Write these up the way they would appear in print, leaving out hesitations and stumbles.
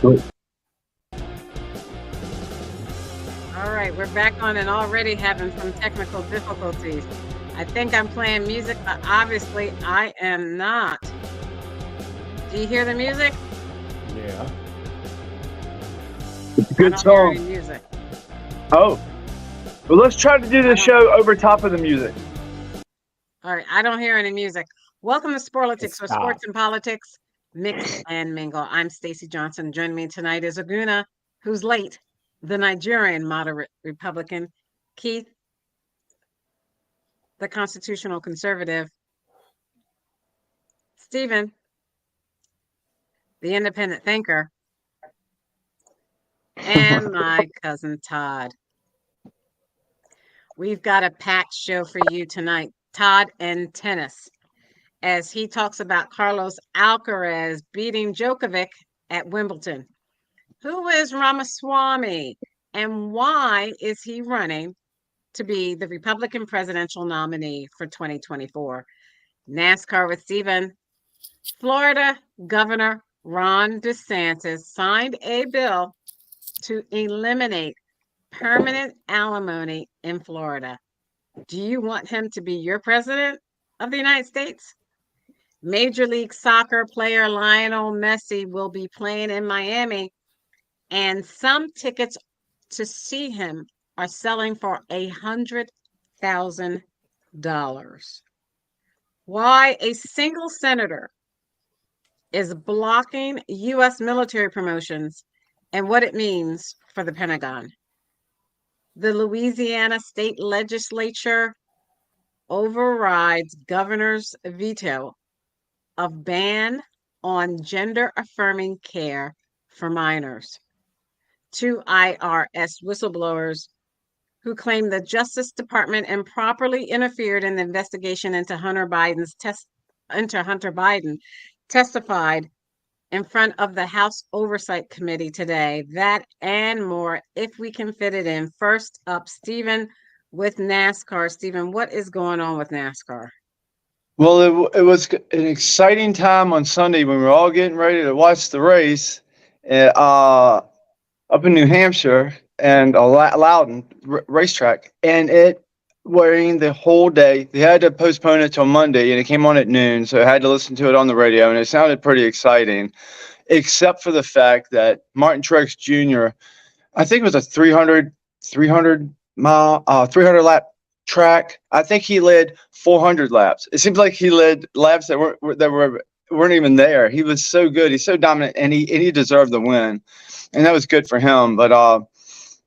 Good. All right, we're back on and already having some technical difficulties. I think I'm playing music, but obviously I am not. Do you hear the music? Yeah. It's a I good don't hear any song. music. Oh, well, let's try to do I the don't. show over top of the music. All right, I don't hear any music. Welcome to It Sporlitiks, where stopped. sports and politics mix and mingle. I'm Stacey Johnson. Joining me tonight is Aguna, who's late, the Nigerian moderate Republican, Keith, the constitutional conservative, Stephen, the independent thinker, and my cousin Todd. We've got a packed show for you tonight. Todd and tennis, as he talks about Carlos Alcaraz beating Djokovic at Wimbledon. Who is Ramaswamy and why is he running to be the Republican presidential nominee for 2024? NASCAR with Stephen. Florida Governor Ron DeSantis signed a bill to eliminate permanent alimony in Florida. Do you want him to be your president of the United States? Major League Soccer player Lionel Messi will be playing in Miami, and some tickets to see him are selling for $100,000. Why a single senator is blocking U.S. military promotions and what it means for the Pentagon. The Louisiana state legislature overrides governor's veto of ban on gender affirming care for minors. Two IRS whistleblowers who claim the Justice Department improperly interfered in the investigation into Hunter Biden testified in front of the House Oversight Committee today. That and more, if we can fit it in. First up, Stephen with NASCAR. Stephen, what is going on with NASCAR? Well, it was an exciting time on Sunday when we were all getting ready to watch the race up in New Hampshire and Loudon racetrack, and it rained the whole day. They had to postpone it till Monday, and it came on at noon, so I had to listen to it on the radio, and it sounded pretty exciting, except for the fact that Martin Truex Jr., I think it was a 300 lap track. I think he led 400 laps. It seems like he led laps that weren't even there. He was so good. He's so dominant, and he deserved the win, and that was good for him. But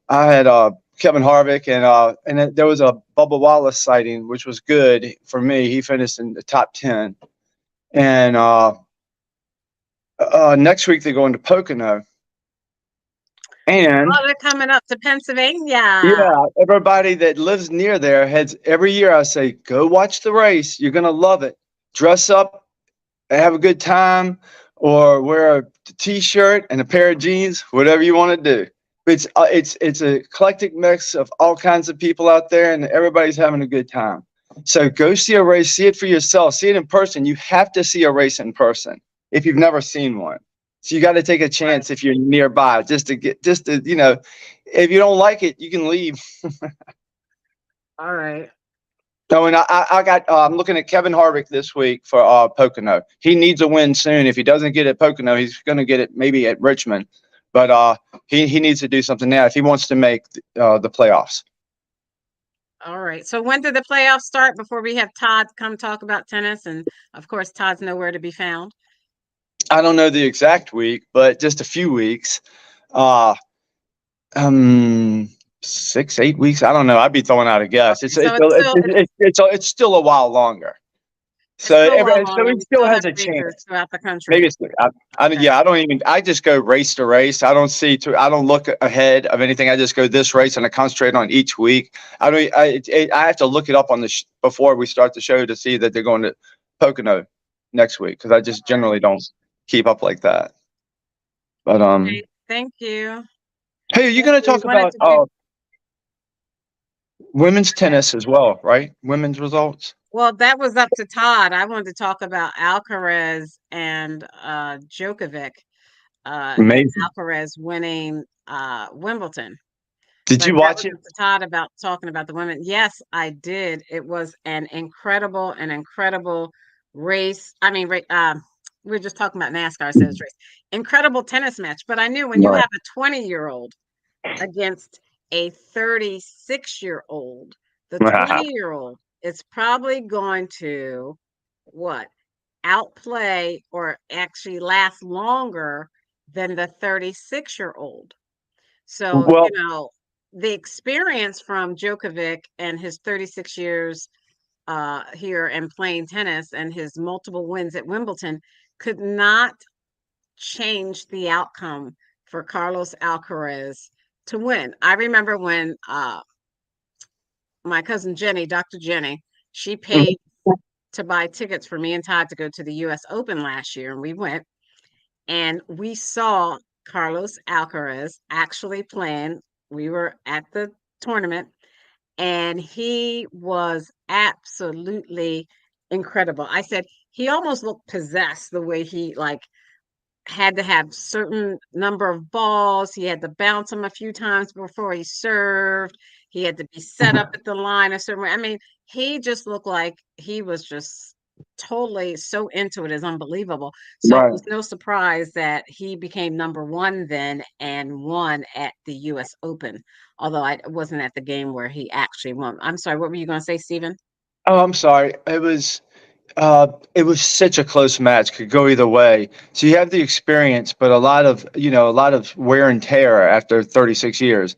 I had Kevin Harvick, and there was a Bubba Wallace sighting, which was good for me. He finished in the top 10, and next week they go into Pocono. And they're coming up to Pennsylvania. yeah, everybody that lives near there heads every year. I say, go watch the race. You're gonna love it. Dress up, have a good time, or wear a t-shirt and a pair of jeans, whatever you want to do. It's an eclectic mix of all kinds of people out there, and everybody's having a good time. So go see a race, see it for yourself, see it in person. You have to see a race in person if you've never seen one. So you got to take a chance if you're nearby, just to if you don't like it, you can leave. All right. No, and I'm looking at Kevin Harvick this week for Pocono. He needs a win soon. If he doesn't get it at Pocono, he's going to get it maybe at Richmond. But he needs to do something now if he wants to make the playoffs. All right. So when did the playoffs start before we have Todd come talk about tennis? And of course, Todd's nowhere to be found. I don't know the exact week, but just a few weeks. 6, 8 weeks. I don't know. I'd be throwing out a guess. It's still a while longer. So he still has a chance throughout the country. Maybe it's, I just go race to race. I don't look ahead of anything. I just go this race and I concentrate on each week. I have to look it up on before we start the show to see that they're going to Pocono next week, because I just generally don't keep up like that. But okay, thank you. Hey, are you going to talk about women's tennis as well, right? Women's results. Well, that was up to Todd. I wanted to talk about Alcaraz and Djokovic. and Amazing. Alcaraz winning Wimbledon. Did But you that watch was it? up to Todd about talking about the women. Yes, I did. It was an incredible race. I mean, we were just talking about NASCAR, so it's race. Incredible tennis match. But I knew when you Right. have a 20-year-old against a 36-year-old, the 20-year-old is probably going to what? Outplay or actually last longer than the 36-year-old. So, Well, the experience from Djokovic and his 36 years here and playing tennis and his multiple wins at Wimbledon could not change the outcome for Carlos Alcaraz to win. I remember when my cousin Jenny, Dr. Jenny, she paid to buy tickets for me and Todd to go to the US Open last year, and we went and we saw Carlos Alcaraz actually playing. We were at the tournament, and he was absolutely incredible. I said he almost looked possessed the way he like had to have certain number of balls. He had to bounce them a few times before he served. He had to be set up at the line a certain way. I mean, he just looked like he was just totally so into it is unbelievable. So it right. was no surprise that he became number one then and won at the US Open. Although I wasn't at the game where he actually won. I'm sorry, what were you going to say, Stephen? Oh, I'm sorry. It was such a close match. Could go either way. So you have the experience, but a lot of wear and tear after 36 years.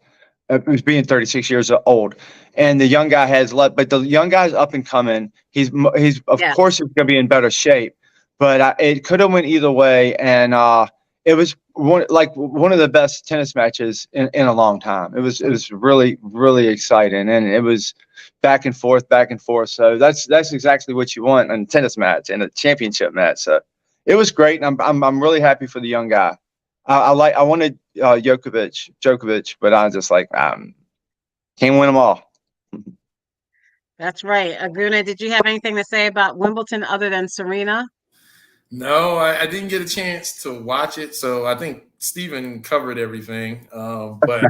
It was being 36 years old, and the young guy has left. But the young guy's up and coming. He's of Yes. course he's going to be in better shape. But it could have went either way, and it was one of the best tennis matches in a long time. It was really really exciting, and it was back and forth, back and forth. So that's exactly what you want in a tennis match and a championship match. So it was great, and I'm really happy for the young guy. I wanted Djokovic, but I was just like, can't win them all. That's right. Aguna, did you have anything to say about Wimbledon other than Serena? No, I didn't get a chance to watch it, so I think Steven covered everything. But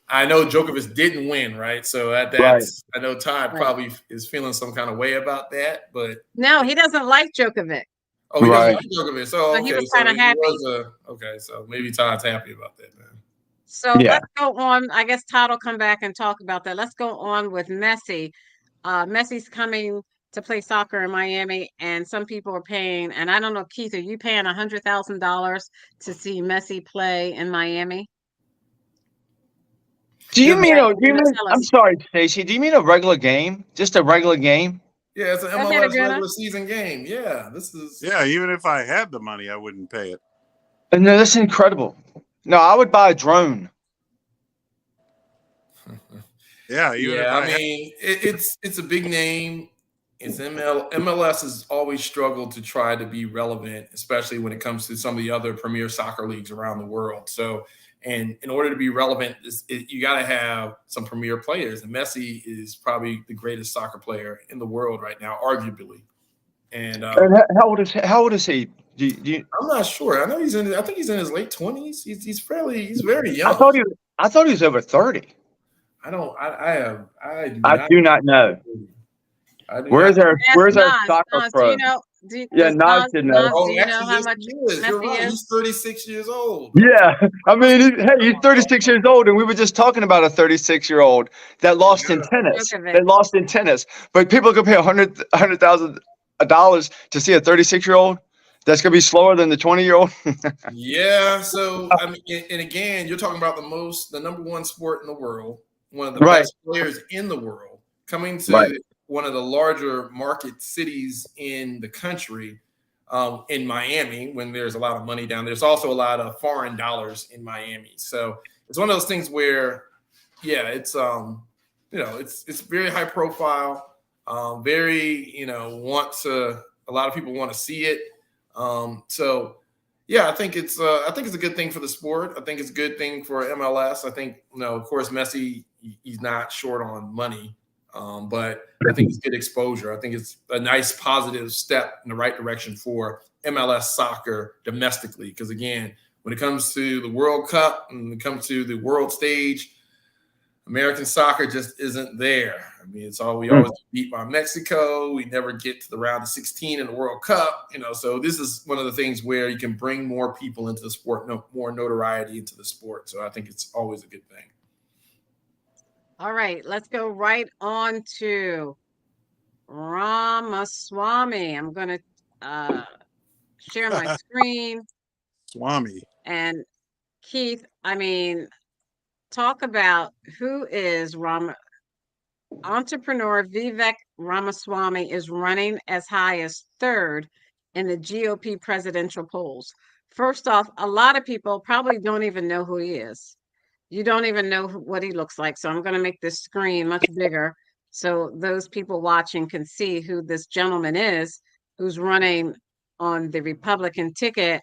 I know Djokovic didn't win, right? So Right. I know Todd Right. probably is feeling some kind of way about that. But No, he doesn't like Djokovic. oh, he doesn't Right. like Djokovic. So So he okay, was so kind of he happy. was okay. So maybe Todd's happy about that, man. So Yeah. let's go on. I guess Todd will come back and talk about that. Let's go on with Messi. Messi's coming to play soccer in Miami, and some people are paying. And I don't know, Keith, are you paying $100,000 to see Messi play in Miami? Do Yeah, you mean? Yeah, Do you're you gonna mean? tell I'm us. sorry, Stacey. Do you mean a regular game? Just a regular game? yeah, it's an Go ahead, MLS Aguna. regular season game. Yeah, this is. Yeah, even if I had the money, I wouldn't pay it. No, that's incredible. No, I would buy a drone. Yeah, even if Yeah, I I had. mean it's a big name. MLS has always struggled to try to be relevant, especially when it comes to some of the other premier soccer leagues around the world. So, and in order to be relevant, you got to have some premier players. And Messi is probably the greatest soccer player in the world right now, arguably. And And how old is he? I'm not sure. I know he's in. I think he's in his late 20s. He's very I young. thought he I thought he was over 30. I don't. I do I not. do not know. I do not. Ask Where's our Nas. soccer Nas, do pro? you know? Yeah, Naj should know. Do Oh, you know actually, how yes, much he is. You're Messi right. is? He's 36 years old. Yeah, I mean, hey, he's 36 years old, and we were just talking about a 36-year-old that lost in Yeah. tennis. Djokovic. They lost in tennis, but people could pay $100,000 to see a 36-year-old. That's gonna be slower than the 20-year-old. Yeah. So I mean, and again, you're talking about the number one sport in the world, one of the Right, best players in the world, coming right. to one of the larger market cities in the country, in Miami, when there's a lot of money down there. There's also a lot of foreign dollars in Miami. So it's one of those things where, yeah, it's very high profile, very a lot of people want to see it. So yeah, I think it's a good thing for the sport. I think it's a good thing for MLS. I think of course Messi, he's not short on money, but I think it's good exposure. I think it's a nice positive step in the right direction for MLS soccer domestically. Because again, when it comes to the World Cup and when it comes to the world stage, American soccer just isn't there. I mean, it's all we always get beat by Mexico. We never get to the round of 16 in the World Cup. So this is one of the things where you can bring more people into the sport, more notoriety into the sport. So I think it's always a good thing. All right, let's go right on to Ramaswamy. I'm going to share my screen. Swami. And Keith, I mean, talk about who is entrepreneur Vivek Ramaswamy is running as high as third in the GOP presidential polls. First off, a lot of people probably don't even know who he is. You don't even know what he looks like. So I'm going to make this screen much bigger so those people watching can see who this gentleman is who's running on the Republican ticket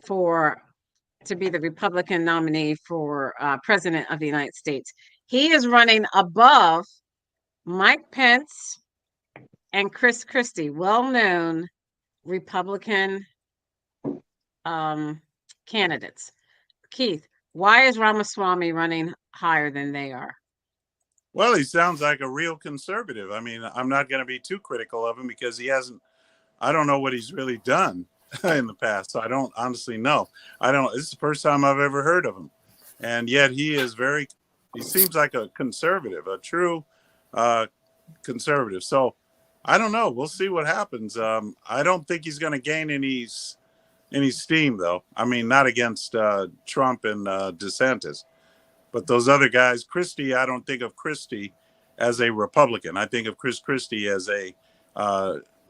to be the Republican nominee for president of the United States. He is running above Mike Pence and Chris Christie, well-known Republican candidates. Keith, why is Ramaswamy running higher than they are? Well, he sounds like a real conservative. I mean, I'm not going to be too critical of him because I don't know what he's really done in the past. So I don't honestly know. This is the first time I've ever heard of him. And yet he seems like a conservative, a true conservative. So I don't know. We'll see what happens. I don't think he's going to gain any steam, though. I mean, not against Trump and DeSantis, but those other guys. Christie, I don't think of Christie as a Republican. I think of Chris Christie as a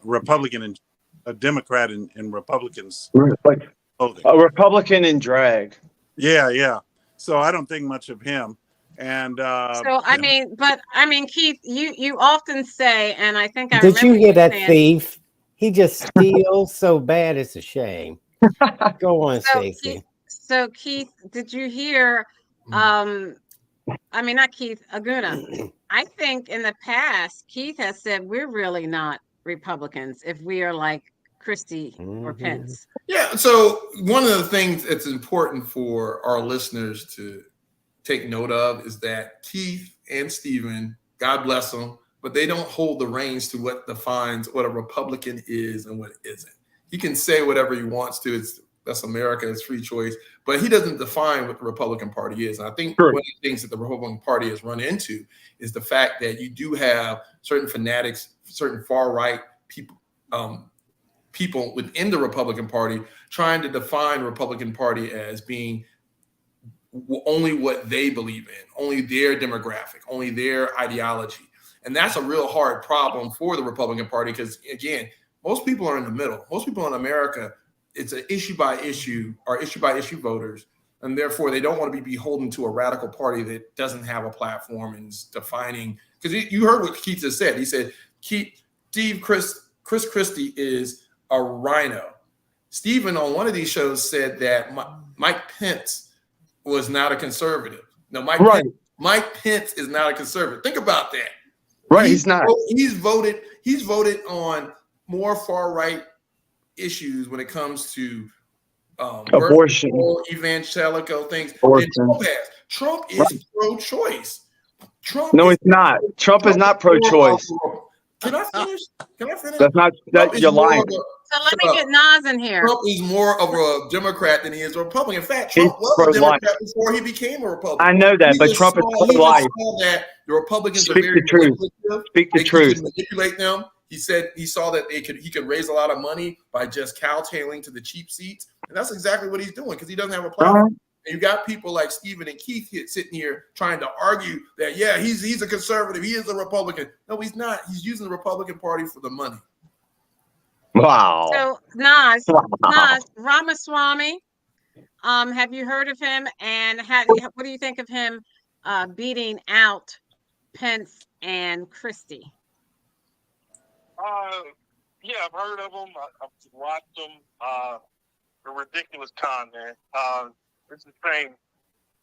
Republican and a Democrat in Republicans. Like a Republican in drag. Yeah. So I don't think much of him. And Keith, you often say, and I think I did you remember hear that saying, thief? He just steals so bad it's a shame. Go on, Stacey. So Keith, did you hear? Not Keith, Aguna. I think in the past, Keith has said we're really not Republicans if we are like Christie or Pence. Yeah. So one of the things that's important for our listeners to take note of is that Keith and Stephen, God bless them, but they don't hold the reins to what defines what a Republican is and what isn't. He can say whatever he wants to. That's America. It's free choice. But he doesn't define what the Republican Party is. And I think one of the things that the Republican Party has run into is the fact that you do have certain fanatics, certain far-right people within the Republican Party trying to define Republican Party as being only what they believe in, only their demographic, only their ideology. And that's a real hard problem for the Republican Party because, again, most people are in the middle. Most people in America, it's an issue by issue voters. And therefore, they don't want to be beholden to a radical party that doesn't have a platform and is defining. Because you heard what Keith just said. He said, Chris Christie is a rhino. Stephen on one of these shows said that Mike Pence was not a conservative. No, Mike Pence is not a conservative. Think about that. Right, he's not. He's voted on more far-right issues when it comes to abortion, evangelical things. Trump is pro-choice. No, it's not. Trump is not pro-choice. Can I finish? That's not that you're lying. So let me get Nas in here. Trump is more of a Democrat than he is a Republican. In fact, Trump was a Democrat before he became a Republican. I know that, but Trump is pro-life. That the Republicans Speak are very the truth. Speak the truth. He manipulate them. He said he saw that he could raise a lot of money by just cowtailing to the cheap seats, and that's exactly what he's doing because he doesn't have a platform. And you got people like Stephen and Keith sitting here trying to argue that he's a conservative, he is a Republican. No, he's not. He's using the Republican Party for the money. Wow. So Nas Ramaswamy, have you heard of him? And what do you think of him beating out Pence and Christie? Yeah, I've heard of him. I've watched him. The ridiculous con, man. It's the same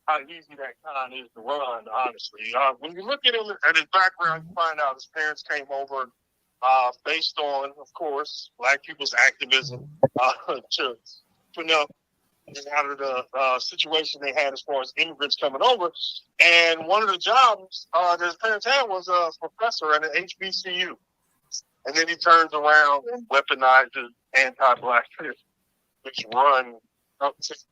how easy that con is to run, honestly. When you look at him at his background, you find out his parents came over based on, of course, Black people's activism to out of the situation they had as far as immigrants coming over. And one of the jobs that his parents had was a professor at an HBCU. And then he turns around and weaponizes anti-black which run,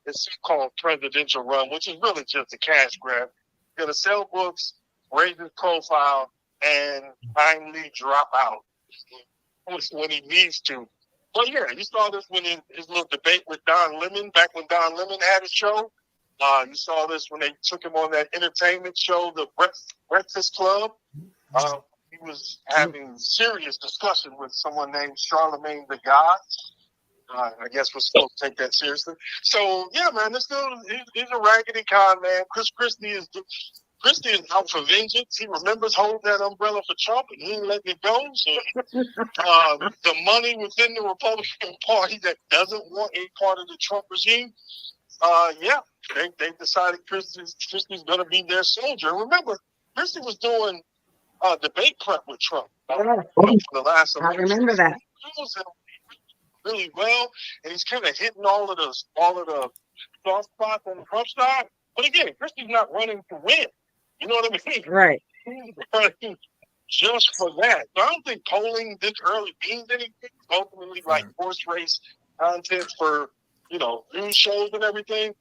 it's called presidential run, which is really just a cash grab. He's going to sell books, raise his profile, and finally drop out when he needs to. But yeah, you saw this when in his little debate with Don Lemon, back when Don Lemon had his show. You saw this when they took him on that entertainment show, the Breakfast Club. He was having serious discussion with someone named Charlemagne the God. I guess we're supposed to take that seriously. So yeah, man, this dude, he's a raggedy con man. Christie is out for vengeance. He remembers holding that umbrella for Trump, and he ain't letting it go. So the money within the Republican Party that doesn't want a part of the Trump regime, they decided Christie's going to be their soldier. And remember, Christie was doing debate prep with Trump for the last election. I remember that. He was really well, and he's kind of hitting all of the soft spots on the Trump side. But again, Christie's not running to win. You know what I mean? Right. He's running just for that. So I don't think polling this early means anything. It's ultimately like horse race content for, news shows and everything.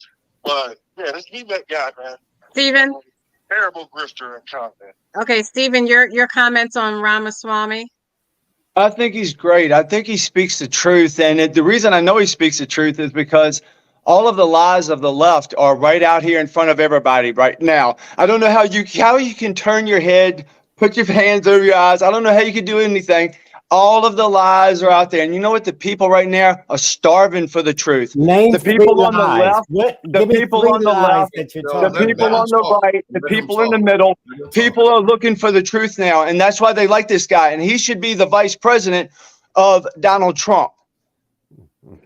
But yeah, let's leave that guy, man. Stephen? Terrible grifter and content. Okay, Stephen, your comments on Ramaswamy? I think he's great. I think he speaks the truth. And the reason I know he speaks the truth is because all of the lies of the left are right out here in front of everybody right now. I don't know how you can turn your head, put your hands over your eyes. I don't know how you can do anything. All of the lies are out there. And you know what? The people right now are starving for the truth. Name the people on the left, the people on the left, the people on the right, the people in the middle. People are looking for the truth now. And that's why they like this guy. And he should be the vice president of Donald Trump.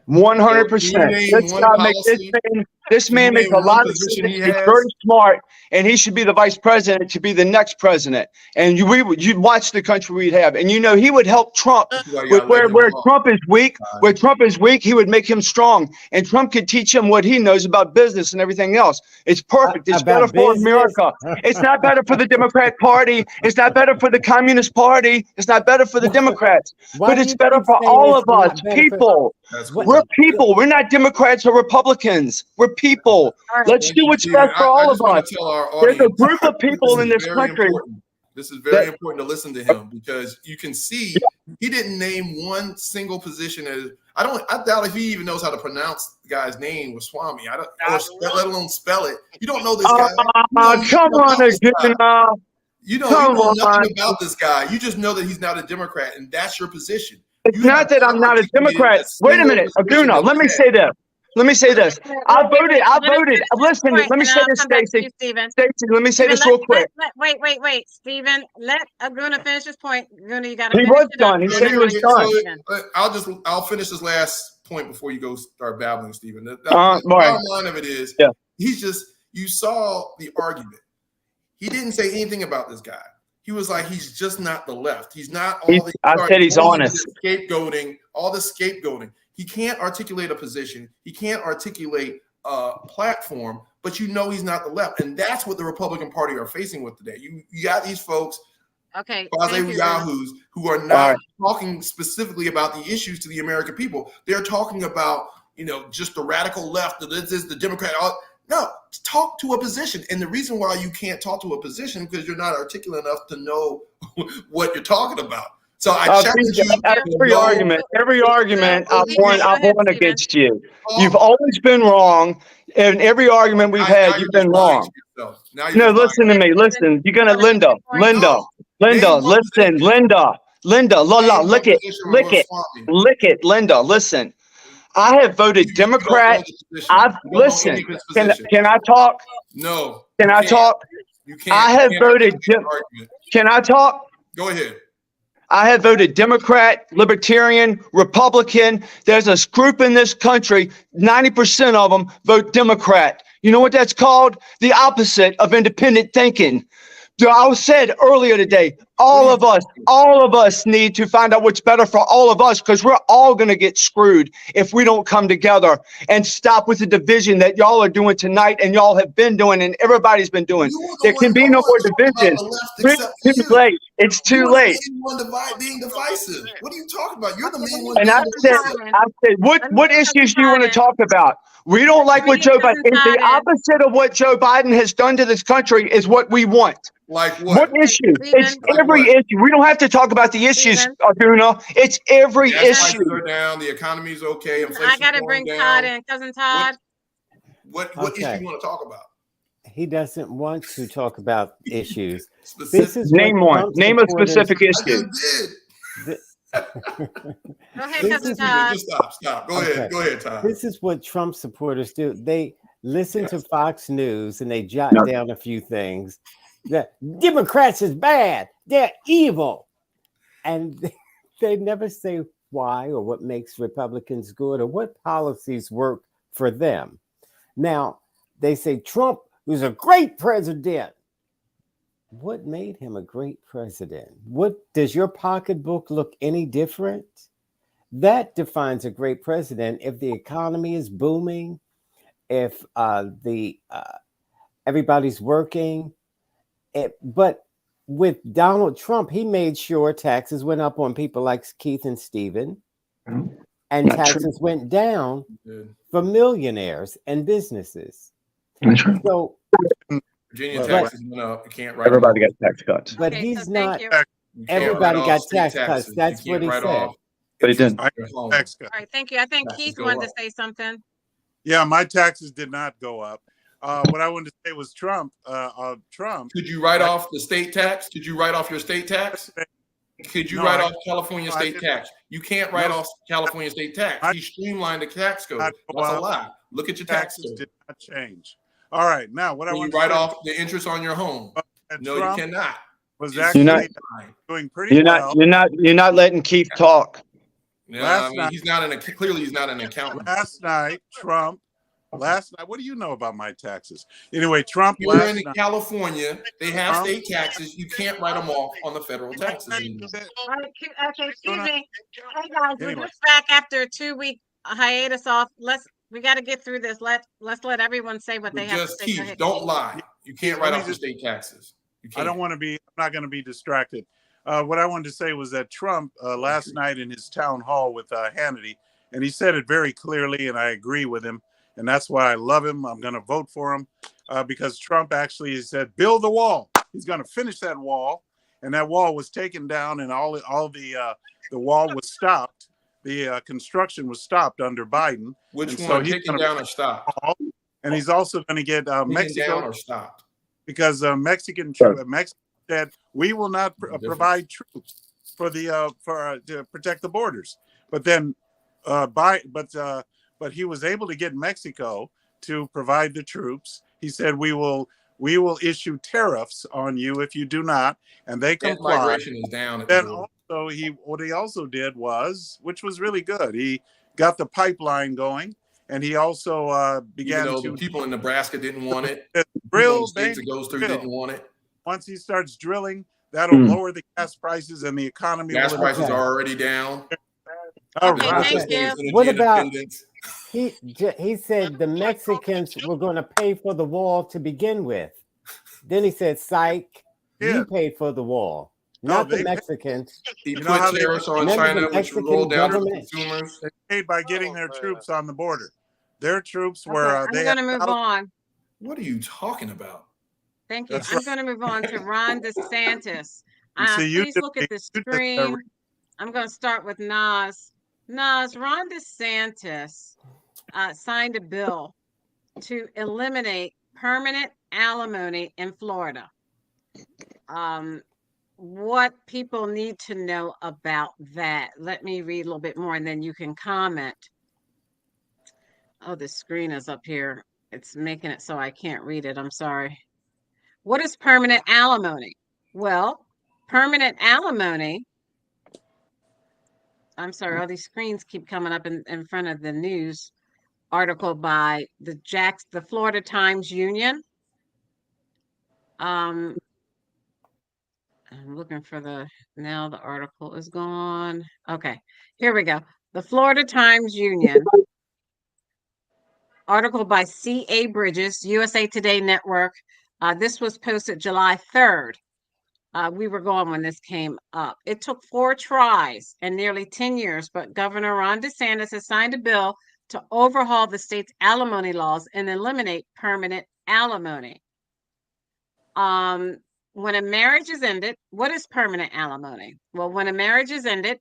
100%. This man makes a lot of sense. He's very smart, and he should be the vice president to be the next president. And you'd watch the country we'd have, and he would help Trump with where Trump is weak. Where Trump is weak, he would make him strong, and Trump could teach him what he knows about business and everything else. It's perfect. It's better for America. It's not better for the Democrat Party. It's not better for the Communist Party. It's not better for the Democrats. But it's better for all of us, people. We're people. We're not Democrats or Republicans. We're people. Let's do what's best for all of us. There's a group of people in this country. This is very important to listen to him, because you can see he didn't name one single position as I doubt if he even knows how to pronounce the guy's name with Swami. Let alone spell it. You don't know this guy. Come on, again. You know nothing about this guy. You just know that he's not a Democrat, and that's your position. It's not that I'm not a Democrat. Wait a minute, Aguna. Let me say this. I voted. Listen, let me say this, Stacey. Stacey, let me say this real quick. Wait, Stephen. Let Aguna finish his point. Aguna, you got to. He was done. He said he was done. I'll finish this last point before you go start babbling, Stephen. The bottom line of it is, you saw the argument. He didn't say anything about this guy. He was like, he's just not the left. He's not all I said he's honest. All the scapegoating. He can't articulate a position. He can't articulate a platform, but he's not the left. And that's what the Republican Party are facing with today. You got these folks, yahoos, who are not talking specifically about the issues to the American people. They're talking about, just the radical left, this is the Democrat. No, talk to a position. And the reason why you can't talk to a position because you're not articulate enough to know what you're talking about. So I challenge you. Every argument I've won against you. You've always been wrong. In every argument we've had, you've been wrong. No, listen to me. Listen, you're gonna Linda, lick it, Linda, listen. I have voted Democrat. Listen. Can I talk? No. Can I talk? You can't. I have voted. Can I talk? Go ahead. I have voted Democrat, Libertarian, Republican. There's a group in this country, 90% of them vote Democrat. You know what that's called? The opposite of independent thinking. I said earlier today, All of us need to find out what's better for all of us, because we're all going to get screwed if we don't come together and stop with the division that y'all are doing tonight and y'all have been doing and everybody's been doing. There can be no more division. It's too late. It's too late. Being divisive. What are you talking about? You're the main one And being I said, what issues do you want to talk about? We don't like what Joe Biden. It's the opposite of what Joe Biden has done to this country is what we want. Like what? What issue? It's Like every what? issue. We don't have to talk about the issues, Aduna. It's every Gas issue. prices are down. The economy is okay. Inflation's I got to bring going Todd down. in, cousin Todd. What Okay. issue you want to talk about? He doesn't want to talk about issues. Specific. This is Name what one. Trump Name a supporters- specific I issue. just did. Go ahead, This cousin is- Todd. Just stop. Go ahead, Todd. This is what Trump supporters do. They listen to Fox News and they jot down a few things. The Democrats is bad. They're evil. And they never say why or what makes Republicans good or what policies work for them. Now, they say Trump was a great president. What made him a great president? What does your pocketbook look any different? That defines a great president. If the economy is booming, if everybody's working, but with Donald Trump, he made sure taxes went up on people like Keith and Stephen, and Not taxes went down for millionaires and businesses. That's right. So, Virginia But- taxes went up. You can't write Everybody them got tax cuts. but Okay, he's so thank not. you. off. You can't Everybody write got off state tax cuts. taxes. That's You what can't he write said. off But he didn't. I your home. tax cut. All right, thank you. I think Taxes Keith go wanted to up. say something. Yeah, my taxes did not go up. What I wanted to say was Trump. Trump. Could you write off the state tax? Could you write off your state tax? Could you No, write I- off California no, I state didn't. tax? You can't write No. off California state tax. I- He streamlined the tax code. Not That's go a up. lie. Look at your tax Taxes code. did not change. All right, now what I Can you want to write say off the interest on your home? that No, Trump you cannot. was It's actually You're fine. doing pretty You're well. not letting Keith talk. Yeah, Last I mean, night- he's not clearly he's not an accountant. Last night, Trump. Last night, what do you know about my taxes? Anyway, Trump You're last in night. California. They have Trump- state taxes. You can't write them off on the federal taxes anymore. All right, okay, excuse me. Hey guys, we're Anyway. just back after a 2-week hiatus off. We got to get through this. Let's let everyone say what But they have to just say. Go Keith, ahead, don't Keith. lie. You can't Let write me off the just- state taxes. You I can't. don't want to be. I'm not going to be distracted. What I wanted to say was that Trump last night in his town hall with Hannity, and he said it very clearly, and I agree with him, and that's why I love him. I'm going to vote for him because Trump actually said, "Build the wall." He's going to finish that wall, and that wall was taken down, and all the wall was stopped. The construction was stopped under Biden. Which And one? so he's Taken gonna- down or stopped? And he's also going to get Taken down Mexico or stopped? because Mexico said we will not provide troops for to protect the borders. But then, but he was able to get Mexico to provide the troops. He said we will issue tariffs on you if you do not, and they Net comply. migration is down. At the Then border. also what he also did was, which was really good, he got the pipeline going, and he also Even began though to the people in Nebraska didn't want it, drill. the states it baby, goes through drill. didn't want it. Once he starts drilling, that'll lower the gas prices and the economy. Gas will prices Okay. are already down. All Okay, right. thank you. Energy What about- independence. He said the Mexicans were going to pay for the wall to begin with. Then he said, "Psych, Yeah. you paid for the wall, No, not the they- Mexicans." He You know put how they- tariffs on Remember China, the which Mexican rolled down to government? consumers. They paid by getting their troops on the border. Their troops Okay, were. I'm they going to had move on. What are you talking about? Thank you. That's I'm right. going to move on to Ron DeSantis. You see, you Please did- look at the you did the screen. I'm going to start with Nas. Ron DeSantis signed a bill to eliminate permanent alimony in Florida. What people need to know about that. Let me read a little bit more and then you can comment. Oh, the screen is up here. It's making it so I can't read it. I'm sorry. What is permanent alimony? Well, permanent alimony. I'm sorry, all these screens keep coming up in front of the news article by the Florida Times Union. I'm looking for now the article is gone. Okay, here we go. The Florida Times Union article by C.A. Bridges, USA Today Network. This was posted July 3rd. We were gone when this came up. It took 4 tries and nearly 10 years, but Governor Ron DeSantis has signed a bill to overhaul the state's alimony laws and eliminate permanent alimony. When a marriage is ended, what is permanent alimony? Well, when a marriage is ended,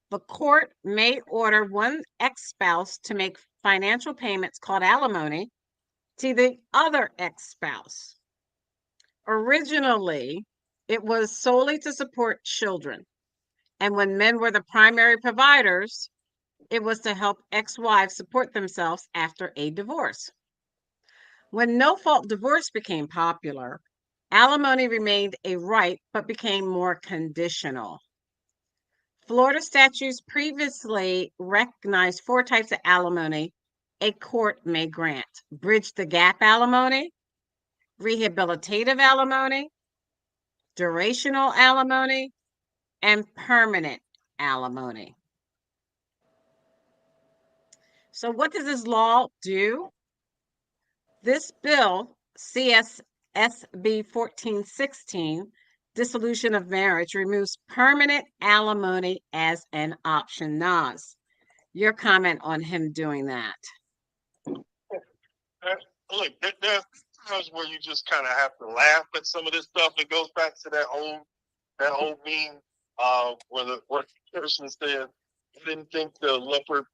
the court may order one ex-spouse to make financial payments called alimony to the other ex-spouse. Originally, it was solely to support children. And when men were the primary providers, it was to help ex-wives support themselves after a divorce. When no-fault divorce became popular, alimony remained a right but became more conditional. Florida statutes previously recognized 4 types of alimony a court may grant: bridge the gap alimony, rehabilitative alimony, durational alimony, and permanent alimony. So what does this law do? This bill, CSSB 1416, dissolution of marriage, removes permanent alimony as an option. Nas, your comment on him doing that? Look, there's times where you just kind of have to laugh at some of this stuff. It goes back to that old meme where the person said, "I didn't think the leopard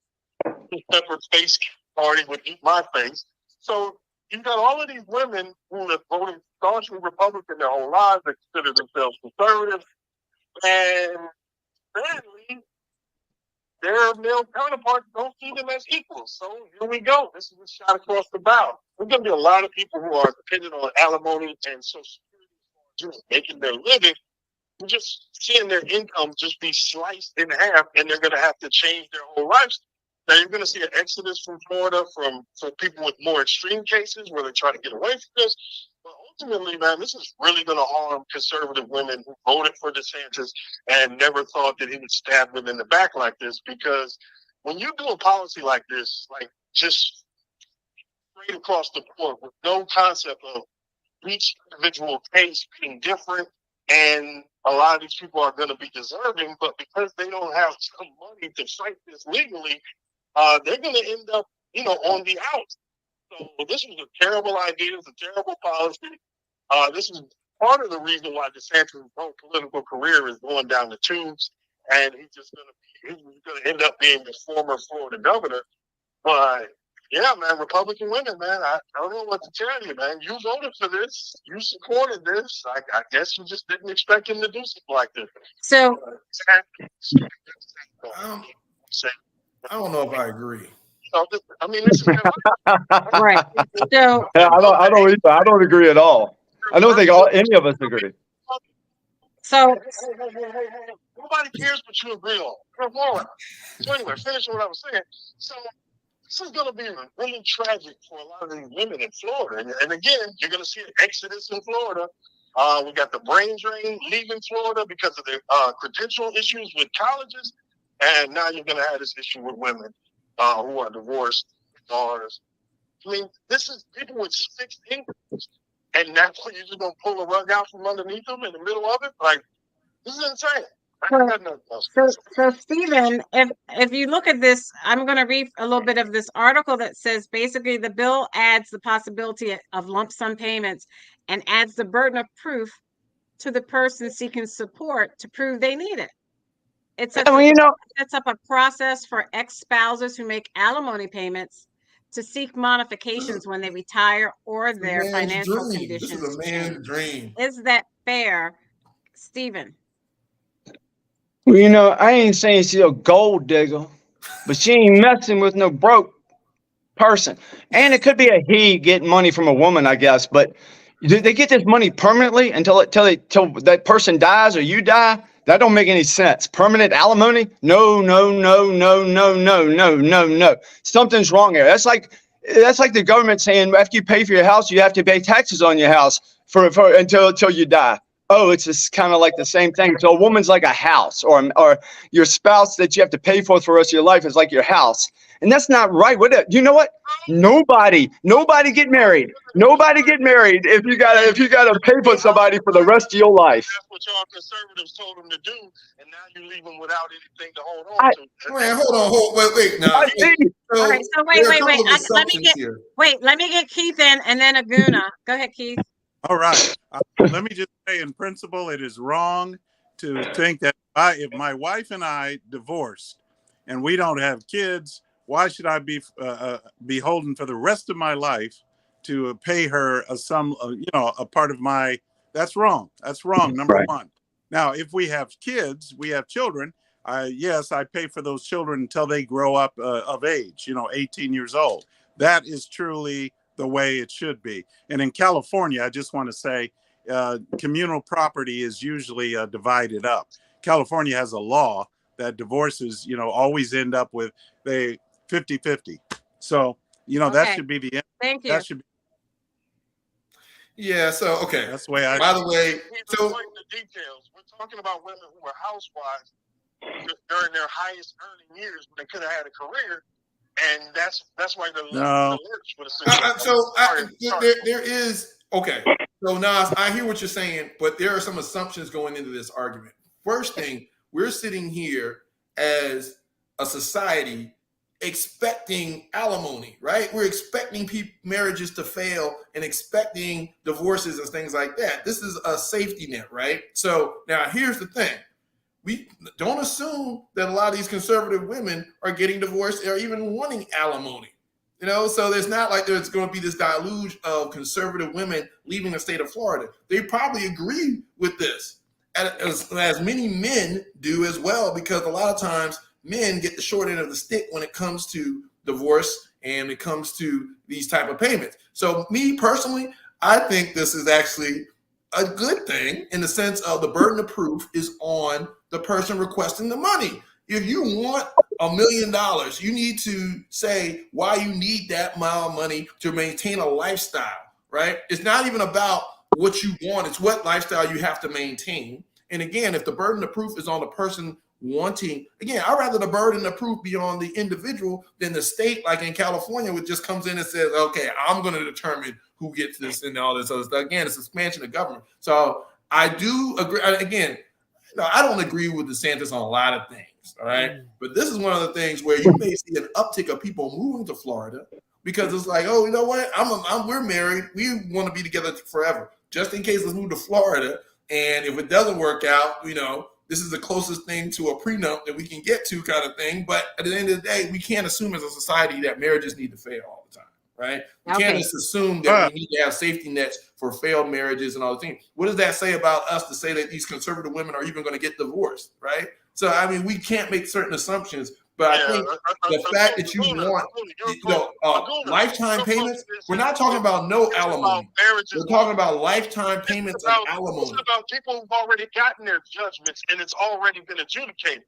face party would eat my face." So you got all of these women who have voted staunchly Republican their whole lives, that consider themselves conservative, and sadly, their male counterparts don't see them as equals. So here we go. This is a shot across the bow. There's going to be a lot of people who are dependent on alimony and Social Security, just making their living, just seeing their income just be sliced in half, and they're going to have to change their whole lives. Now, you're going to see an exodus from Florida from people with more extreme cases where they try to get away from this. But ultimately, man, this is really going to harm conservative women who voted for DeSantis and never thought that he would stab them in the back like this. Because when you do a policy like this, like just straight across the board with no concept of each individual case being different, and a lot of these people are going to be deserving, but because they don't have some money to fight this legally, they're going to end up, on the out. So this was a terrible idea. It's a terrible policy. This is part of the reason why DeSantis' whole political career is going down the tubes, and he's going to end up being the former Florida governor. But yeah, man, Republican women, man, I don't know what to tell you, man. You voted for this. You supported this. I guess you just didn't expect him to do something like this. So, I don't know if I agree. I mean, this is right. So, Yeah, I don't either. I don't agree at all. I don't think any of us agree. So nobody cares what you agree on. So anyway, finishing what I was saying. So this is going to be really tragic for a lot of these women in Florida. And again, you're going to see an exodus in Florida. We got the brain drain leaving Florida because of the credential issues with colleges. And now you're going to have this issue with women who are divorced. I mean, this is people with fixed incomes. And that's what you're just going to pull the rug out from underneath them in the middle of it? Like, this is insane. So Stephen, if you look at this, I'm going to read a little bit of this article that says basically the bill adds the possibility of lump sum payments and adds the burden of proof to the person seeking support to prove they need it. It sets up a process for ex-spouses who make alimony payments to seek modifications when they retire or their financial conditions change. This is a man's dream. Is that fair, Stephen? Well, I ain't saying she's a gold digger, but she ain't messing with no broke person. And it could be a he getting money from a woman, I guess. But do they get this money permanently until that person dies or you die? That don't make any sense. Permanent alimony? No. Something's wrong here. That's like the government saying after you pay for your house, you have to pay taxes on your house for until you die. oh, it's just kind of like the same thing. So a woman's like a house, or your spouse that you have to pay for the rest of your life is like your house. And that's not right. You know what? Nobody get married. Nobody get married if you gotta pay for somebody for the rest of your life. That's what y'all conservatives told them to do, and now you leave them without anything to hold on to. Man, wait. Now, All right, so wait. Let me get Keith in, and then Aguna. Go ahead, Keith. All right. Let me just say, in principle, it is wrong to think that if my wife and I divorced and we don't have kids, why should I be beholden for the rest of my life to pay her a part of my? That's wrong. That's wrong. Number one. Now, if we have kids, we have children. Yes, I pay for those children until they grow up of age, 18 years old. That is truly the way it should be. And in California, I just want to say, communal property is usually divided up. California has a law that divorces, always end up with 50-50. So, that should be the end. Thank you. That should be. Yeah. So, okay. That's the way By the way, so the details. We're talking about women who were housewives during their highest earning years when they could have had a career. And that's why the lyrics would have said. There is, okay. So Nas, I hear what you're saying, but there are some assumptions going into this argument. First thing, we're sitting here as a society expecting alimony, right? We're expecting marriages to fail and expecting divorces and things like that. This is a safety net, right? So now here's the thing. We don't assume that a lot of these conservative women are getting divorced or even wanting alimony. So there's not like there's going to be this deluge of conservative women leaving the state of Florida. They probably agree with this, as many men do as well, because a lot of times men get the short end of the stick when it comes to divorce and it comes to these type of payments. So me personally, I think this is actually a good thing in the sense of the burden of proof is on the person requesting the money. If you want $1 million, you need to say why you need that amount of money to maintain a lifestyle, right? It's not even about what you want. It's what lifestyle you have to maintain. And again, if the burden of proof is on the person wanting, again, I'd rather the burden of proof be on the individual than the state, like in California, which just comes in and says, okay, I'm going to determine who gets this and all this other stuff. Again, it's expansion of government. So I do agree. Again, I don't agree with DeSantis on a lot of things, all right? But this is one of the things where you may see an uptick of people moving to Florida because it's like, oh, you know what? We're married. We want to be together forever. Just in case, let's move to Florida. And if it doesn't work out, this is the closest thing to a prenup that we can get to kind of thing. But at the end of the day, we can't assume as a society that marriages need to fail all the time, right? We can't just assume that we need to have safety nets for failed marriages and all the things. What does that say about us to say that these conservative women are even going to get divorced, right? So, we can't make certain assumptions. But I think the fact that you want lifetime payments, we're not talking about no alimony. We're talking about lifetime payments of alimony. It's about people who've already gotten their judgments and it's already been adjudicated.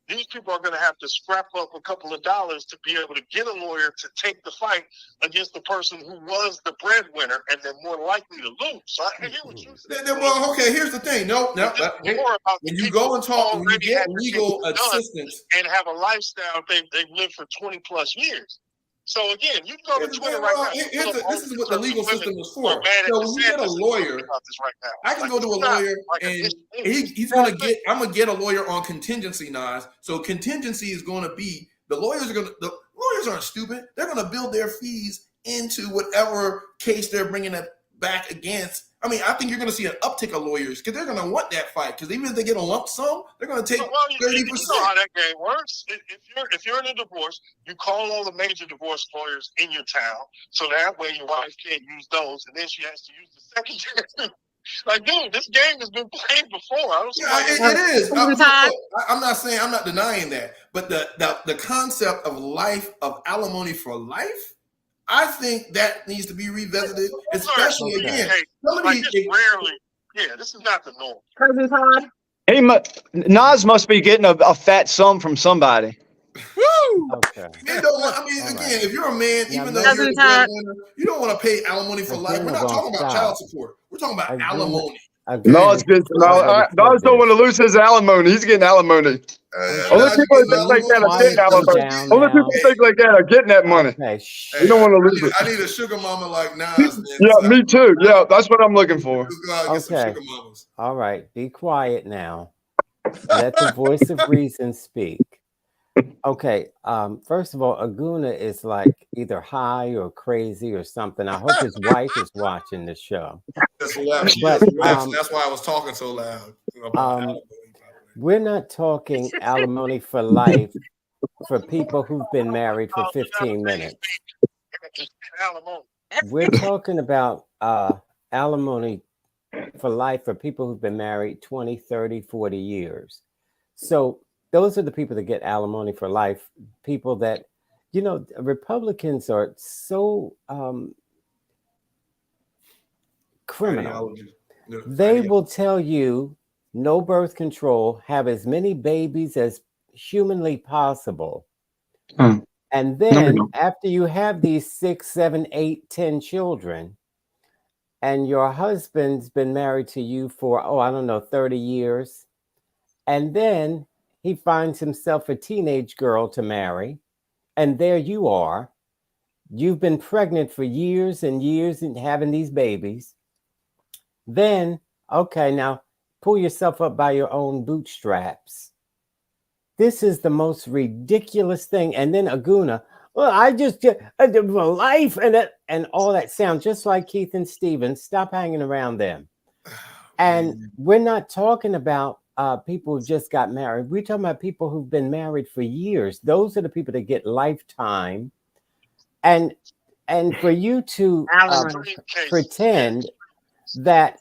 These people are going to have to scrap up a couple of dollars to be able to get a lawyer to take the fight against the person who was the breadwinner, and they're more likely to lose. So I hear what you said. Well, okay, here's the thing. When you go and talk, when you get legal assistance and have a lifestyle they've lived for 20 plus years. So again, you can go to Twitter right now. This is what the legal system is for. So when you get a lawyer, I can go to a lawyer and he's going to get. I'm going to get a lawyer on contingency, Nas. So contingency is going to be the lawyers aren't stupid. They're going to build their fees into whatever case they're bringing it back against. I think you're going to see an uptick of lawyers because they're going to want that fight. Because even if they get a lump sum, they're going to take 30%. You know how that game works. If you're in a divorce, you call all the major divorce lawyers in your town, so that way your wife can't use those, and then she has to use the secondary. Like, dude, this game has been played before. It is. I'm not saying, I'm not denying that, but the concept of alimony for life. I think that needs to be revisited, especially again. This is not the norm. Cousin Todd? Hey, Nas must be getting a fat sum from somebody. Woo! Okay. Again, if you're a man, even though you're a breadwinner, you don't want to pay alimony for life. We're not talking about child support. We're talking about alimony. Okay. No, it's good. No, Nas don't want to lose his alimony. He's getting alimony. Only people that think like that are getting alimony. Only people that think like that are getting that money. Okay. We don't want to lose it. I need a sugar mama like Nas. Then, Yeah, so me too. Yeah, that's what I'm looking for. let's go out and get some Okay. sugar mamas. All right. Be quiet now. Let the voice of reason speak. Okay. First of all, Aguna is like either high or crazy or something. I hope his wife is watching the show. That's loud. She But, just left. That's why I was talking so loud. About alimony, by the way. We're not talking alimony for life for people who've been married for 15 minutes. Alimony. We're talking about alimony for life for people who've been married 20, 30, 40 years. So those are the people that get alimony for life. People that, you know, Republicans are so criminal. They will tell you no birth control, have as many babies as humanly possible. And then after you have these 6, 7, 8, 10 children, and your husband's been married to you for, 30 years, and then he finds himself a teenage girl to marry, and there you are. You've been pregnant for years and years and having these babies. Then, okay, now pull yourself up by your own bootstraps. This is the most ridiculous thing. And then Aguna, well, I just life and all that sound just like Keith and Steven. Stop hanging around them. And we're not talking about people who just got married. We're talking about people who've been married for years. Those are the people that get lifetime. And for you to pretend that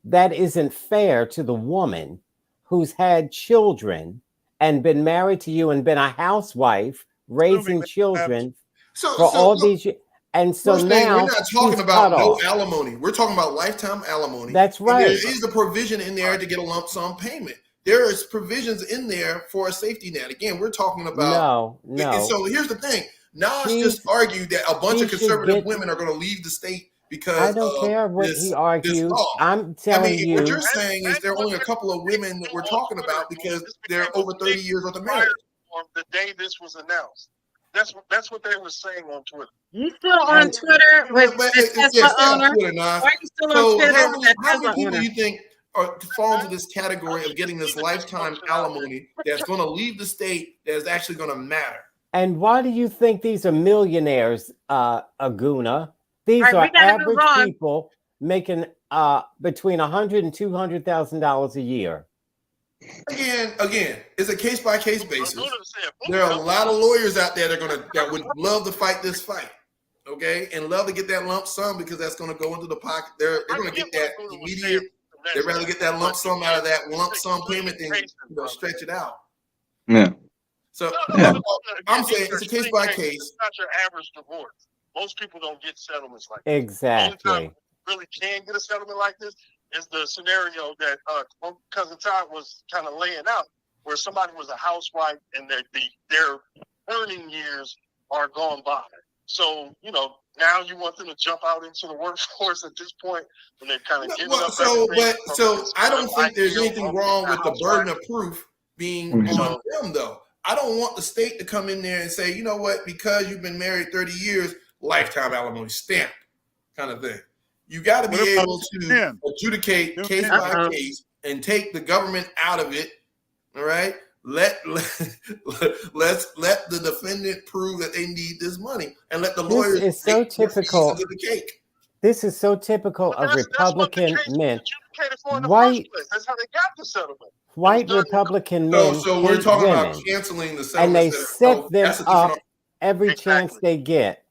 that isn't fair to the woman who's had children and been married to you and been a housewife raising children for all these years. And so now we're not talking about no alimony. We're talking about lifetime alimony. That's right. And there is a provision in there to get a lump sum payment. There is provisions in there for a safety net. Again, we're talking about no. And so here's the thing. Nas just argued that a bunch of conservative women are going to leave the state because I don't care what he argued. I'm telling you. What you're saying is there are only a couple of women that we're talking about because they're over 30 years worth of marriage. The day this was announced. That's what they were saying on Twitter. You still on Twitter with the Tesla owner? Why are you still on Twitter with that How Tesla many people owner? do you think fall into this category of getting this lifetime alimony that's going to leave the state that is actually going to matter? And why do you think these are millionaires, Aguna? These are average people making between $100,000 and $200,000 a year. Again, it's a case by case basis. There are a lot of lawyers out there that would love to fight this fight, okay, and love to get that lump sum because that's going to go into the pocket. They're going to get that immediate. They'd rather get that lump sum out of that lump sum payment than stretch it out. Yeah. So I'm saying it's a case by case. It's not your average divorce. Most people don't get settlements like that. Exactly. The only time you really can get a settlement like this is the scenario that Cousin Todd was kind of laying out, where somebody was a housewife and their earning years are gone by. So, now you want them to jump out into the workforce at this point when they've kind of given up. So I don't think there's anything wrong with the burden of proof being on them, though. I don't want the state to come in there and say, you know what, because you've been married 30 years, lifetime alimony stamped kind of thing. You got to be able to adjudicate case by case and take the government out of it. All right. Let's let the defendant prove that they need this money and let the lawyers. This is so typical. Of the cake. This is so typical of Republican men. White. That's how they got the settlement. White Republican men. So we're talking about canceling the settlement. And they set them up every chance they get.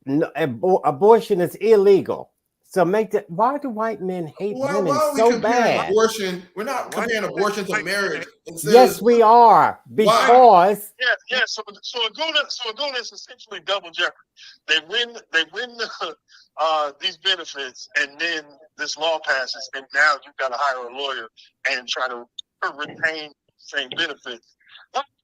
Abortion is illegal. So why do white men hate women so bad? Abortion, we're not comparing abortion to marriage. Yes, we are. Because So Aguna is essentially double jeopardy. They win these benefits, and then this law passes, and now you've got to hire a lawyer and try to retain the same benefits.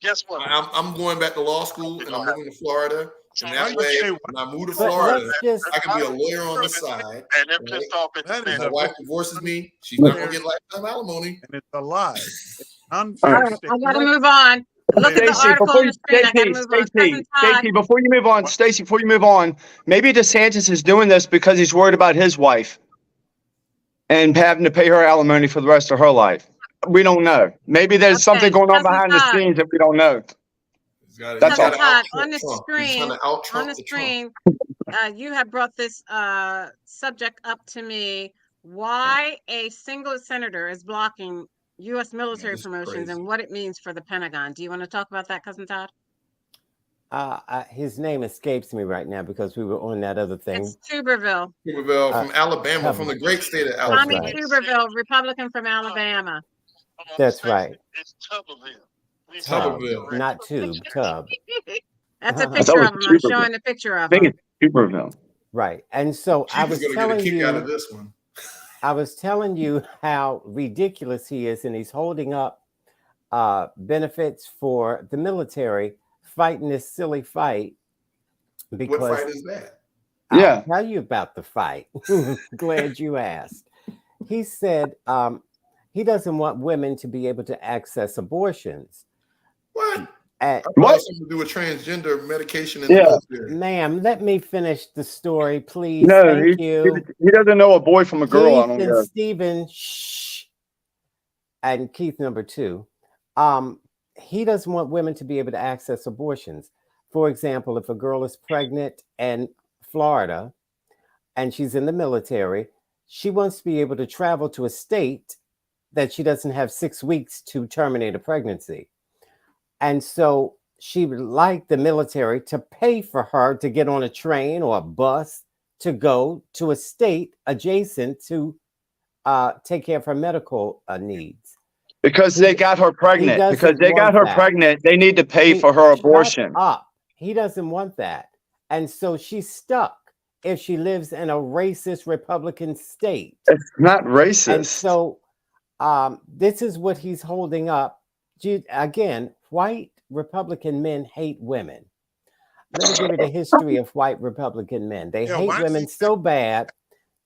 Guess what? I'm going back to law school, and I'm moving to Florida. And that way, when I move to Florida, I can be a lawyer on the side. And they're pissed off at If the my wife divorces me, she's not going to get lifetime alimony. And it's a lie. It's All unfair right, I gotta move on. Look at the Stacey, article before on you, the screen. I gotta move on. Cousin Todd. Stacey, before you move on, Stacey, before you move on, maybe DeSantis is doing this because he's worried about his wife and having to pay her alimony for the rest of her life. We don't know. Maybe there's something Okay, going on Cousin behind the Todd. scenes that we don't know. That's Cousin all. Todd, on the screen, you have brought this subject up to me. Why a single senator is blocking U.S. military promotions and what it means for the Pentagon. Do you want to talk about that, Cousin Todd? His name escapes me right now because we were on that other thing. It's Tuberville. Tuberville from Alabama, from the great state of Alabama. Tommy Tuberville, Republican from Alabama. That's right. It's Tuberville. Tuberville. Not Tube, Tub. That's a picture of him. I'm showing a picture of him. Tuberville. Right. And so I was telling you, out of this one. I was telling you how ridiculous he is, and he's holding up benefits for the military fighting this silly fight. Because what fight is that? I'll tell you about the fight. Glad you asked. He said he doesn't want women to be able to access abortions. What? What? Something to do with transgender medication in the military. Ma'am, let me finish the story, please. No, Thank you. He doesn't know a boy from a girl. Keith I don't and know. Stephen, shh. And Keith number 2. He doesn't want women to be able to access abortions. For example, if a girl is pregnant in Florida and she's in the military, she wants to be able to travel to a state that she doesn't have 6 weeks to terminate a pregnancy. And so she would like the military to pay for her to get on a train or a bus to go to a state adjacent to take care of her medical needs. Because they got her pregnant. Because they got her pregnant, they need to pay for her abortion. He doesn't want that. And so she's stuck if she lives in a racist Republican state. It's not racist. And so this is what he's holding up. Again, white Republican men hate women. Let me give you the history of white Republican men. They hate women so bad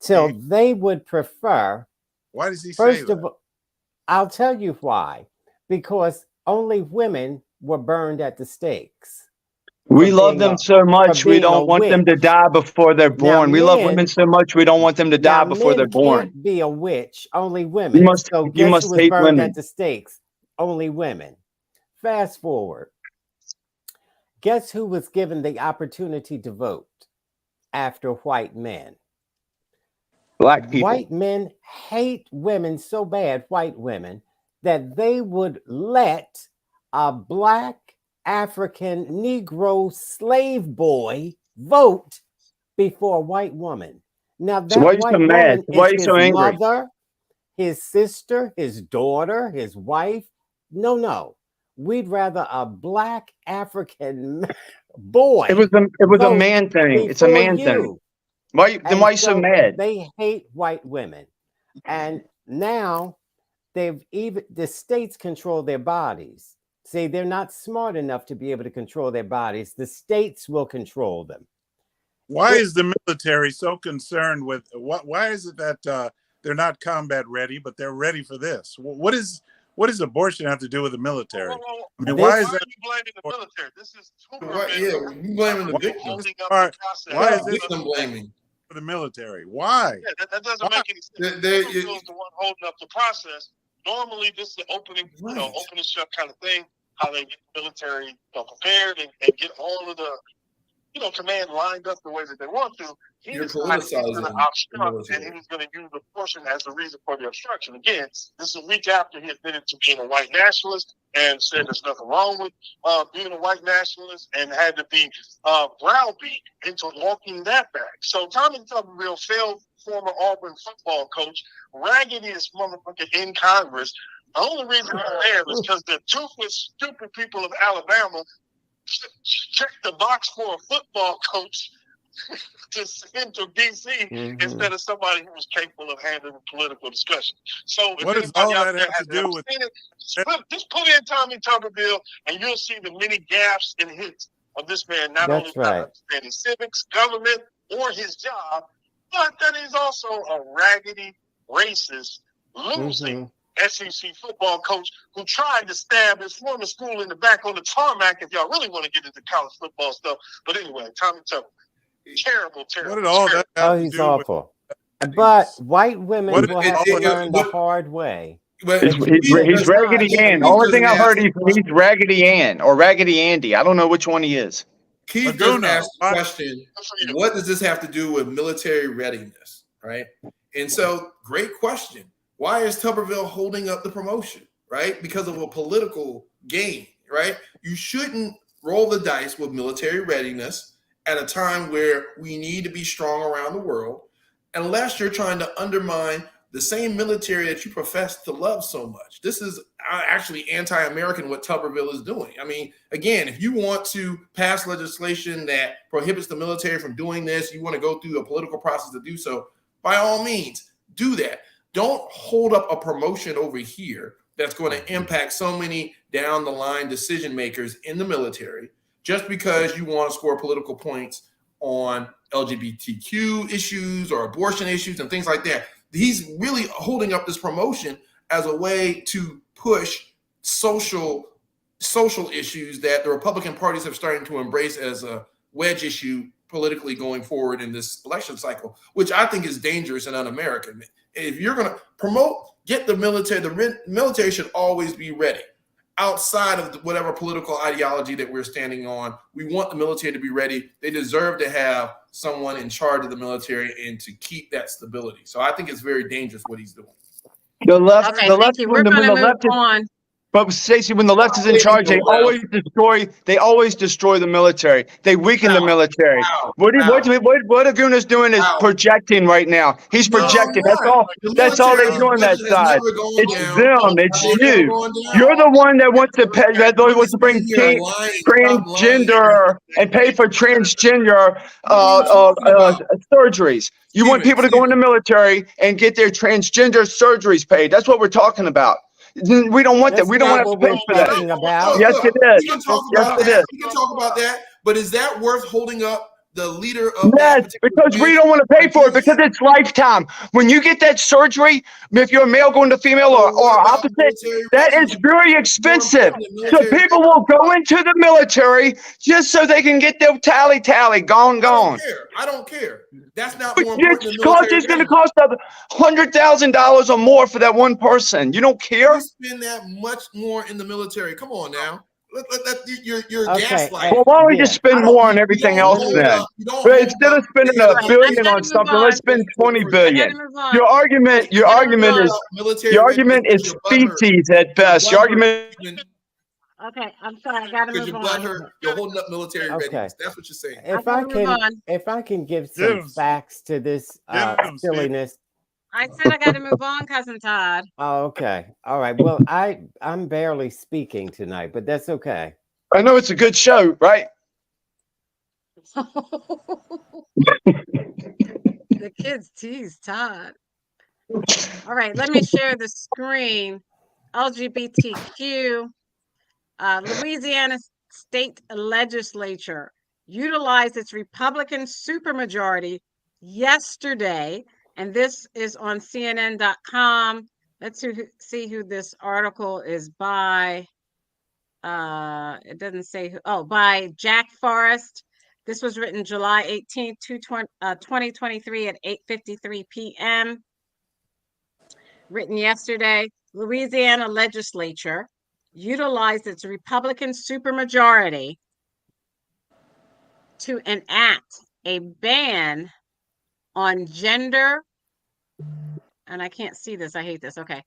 till they would prefer. Why does he say that? First of all, I'll tell you why. Because only women were burned at the stakes. We love them so much, we don't want them to die before they're born. We love women so much, we don't want them to die before they're born. Can't be a witch, only women. You must hate women at the stakes. Only women. Fast forward. Guess who was given the opportunity to vote after white men? Black people. White men hate women so bad, white women, that they would let a black African Negro slave boy vote before a white woman. Now that why are you so mad? Why are you so angry? Mother, his sister, his daughter, his wife. No. We'd rather a black African boy. It was a man thing. It's a man thing. Why are you so mad? They hate white women. And now the states control their bodies. See, they're not smart enough to be able to control their bodies. The states will control them. Why is the military so concerned with why is it that they're not combat ready, but they're ready for this? What does abortion have to do with the military? I mean, why is that? You blaming the military? This is you blaming the victims. Why is this victim blaming for the military? Why? Yeah, that doesn't make any sense. They're the one holding up the process. Normally, this is the opening, opening shut kind of thing. How they get the military prepared and get all of the command lined up the way that they want to. He decided he's going to obstruct, and he's going to use abortion as the reason for the obstruction. Again, this is a week after he admitted to being a white nationalist and said there's nothing wrong with being a white nationalist and had to be browbeat into walking that back. So Tommy Tuberville, former Auburn football coach, raggediest motherfucker in Congress. The only reason he's there is because the toothless, stupid people of Alabama checked the box for a football coach to send to D.C. Instead of somebody who was capable of handling political discussion. So what does all that have to do with just put in Tommy Tuberville and you'll see the many gaps in his of this man not That's only not right. understanding civics, government, or his job, but that he's also a raggedy, racist, losing SEC football coach who tried to stab his former school in the back on the tarmac. If y'all really want to get into college football stuff, but anyway, Tommy Tucker, terrible, What did all that Oh, have to he's do with? awful. But white women What will it- have to it- learn the what- hard way. But He's Keith Raggedy does- Ann. Keith Only doesn't thing I've ask heard, the he's Raggedy Ann or Raggedy Andy. I don't know which one he is. Keith Laguna. just asked the question, what does this have to do with military readiness, right? And so, great question. Why is Tuberville holding up the promotion, right? Because of a political gain, right? You shouldn't roll the dice with military readiness at a time where we need to be strong around the world, unless you're trying to undermine the same military that you profess to love so much. This is actually anti-American what Tuberville is doing. I mean, again, if you want to pass legislation that prohibits the military from doing this, you want to go through a political process to do so, by all means, do that. Don't hold up a promotion over here that's going to impact so many down the line decision makers in the military just because you want to score political points on LGBTQ issues or abortion issues and things like that. He's really holding up this promotion as a way to push social issues that the Republican parties have started to embrace as a wedge issue politically going forward in this election cycle, which I think is dangerous and un-American. If you're going to promote, get the military should always be ready. Outside of whatever political ideology that we're standing on, we want the military to be ready. They deserve to have someone in charge of the military and to keep that stability. So I think it's very dangerous what he's doing. The left, Okay, the thank left, you. when We're the, going when to the move left is, on. but Stacey, when the left is in charge, they always military. They weaken the military. What Aguna's doing is projecting right now. He's No, projecting. I'm That's not. all. The That's all they military's do on that budget has side. never gone It's down. them. It's They've never you. gone down. You're the one that wants to pay. That You're wants to bring sitting here lying. Stop lying. transgender and pay for transgender What are you talking about? surgeries. You want people to go in the military and get their transgender surgeries paid. That's what we're talking about. We don't want that. That's We don't not have to what pay we're for that. talking about. Yes, it is. We can talk Yes, about it that. is. We can talk about that. But is that worth holding up the leader of that Yes, particular because we don't want to pay for it because it's lifetime. When you get that surgery, if you're a male going to female or opposite, that is very expensive. So people will go into the military just so they can get their tally gone. I don't care. That's not But more important than it's going to cost $100,000 or more for that one person. You don't care? We spend that much more in the military. Come on now. You're Okay, gaslighting. Well, why don't we just spend more on everything else then? But instead of spending $1 billion on something, let's spend 20 billion. Your argument is feces at best. Your argument. Okay, I'm sorry. I got to Because move your on. butthurt, you're holding up military readiness. That's what you're saying. If I can give some facts to this silliness. I said I got to move on, Cousin Todd. Oh, okay. All right. Well, I'm barely speaking tonight, but that's okay. I know it's a good show, right? The kids tease Todd. All right, let me share the screen. LGBTQ. Louisiana State Legislature utilized its Republican supermajority yesterday, and this is on CNN.com. Let's see who this article is by. It doesn't say who. Oh, by Jack Forrest. This was written July 18th, 2023 at 8:53 p.m. Written yesterday. Louisiana legislature utilized its Republican supermajority to enact a ban on gender, and I can't see this, I hate this, okay,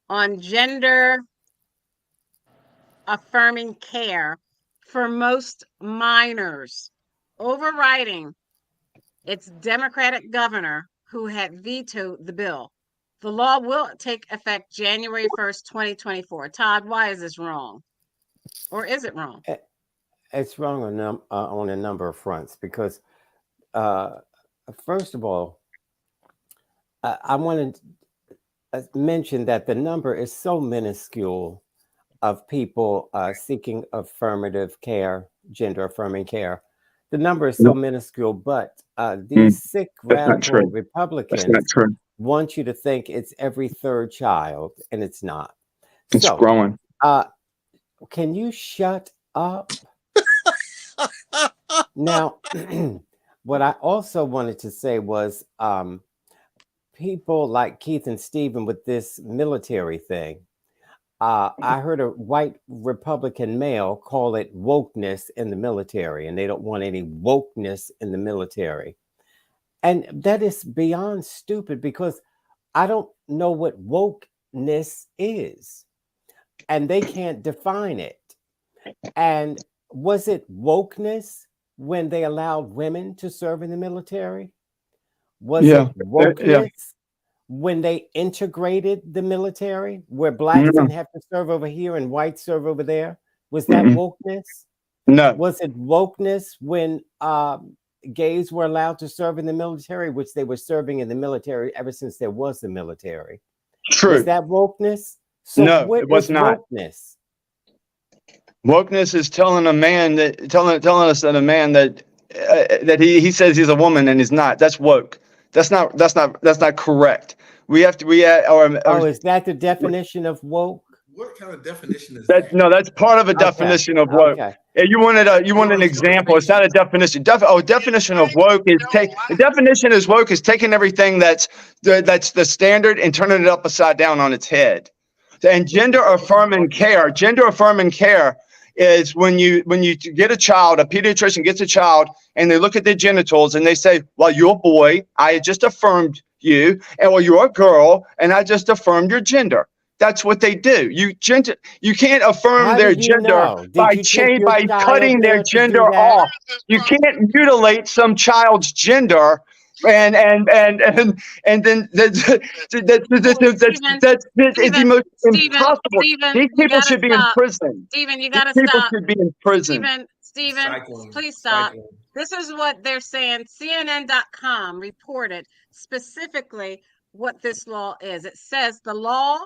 on gender affirming care for most minors, overriding its Democratic governor who had vetoed the bill. The law will take effect January 1st, 2024. Todd, why is this wrong? Or is it wrong? It's wrong on a number of fronts because, first of all, I want to mention that the number is so minuscule of people seeking affirmative care, gender affirming care. The number is so minuscule, but these sick radical Republicans want you to think it's every third child, and it's not. It's So, growing. can you shut up? Now, what I also wanted to say was people like Keith and Stephen with this military thing. I heard a white Republican male call it wokeness in the military, and they don't want any wokeness in the military. And that is beyond stupid because I don't know what wokeness is, and they can't define it. And was it wokeness when they allowed women to serve in the military? Was it wokeness when they integrated the military, where blacks didn't have to serve over here and whites serve over there? Was that wokeness? No. Was it wokeness when gays were allowed to serve in the military, which they were serving in the military ever since there was the military? True. Was that wokeness? So no, what it was not. Wokeness? Wokeness is telling us that a man that he says he's a woman and he's not. That's woke. That's not correct. Is that the definition of woke? What kind of definition is that? No, that's part of a definition of woke. Okay. You want an example? It's not a definition. Definition of woke is the definition is woke is taking everything that's the standard and turning it upside down on its head. And gender affirming care is when you get a child, a pediatrician gets a child, and they look at their genitals and they say, "Well, you're a boy. I just affirmed you," and "Well, you're a girl, and I just affirmed your gender." That's what they do. You can't affirm their gender by cutting their gender off. You can't mutilate some child's gender and then that's the most impossible. These people should be in prison. Stephen, you gotta stop. People should be in prison. Stephen, please stop. This is what they're saying. CNN.com reported specifically what this law is. It says the law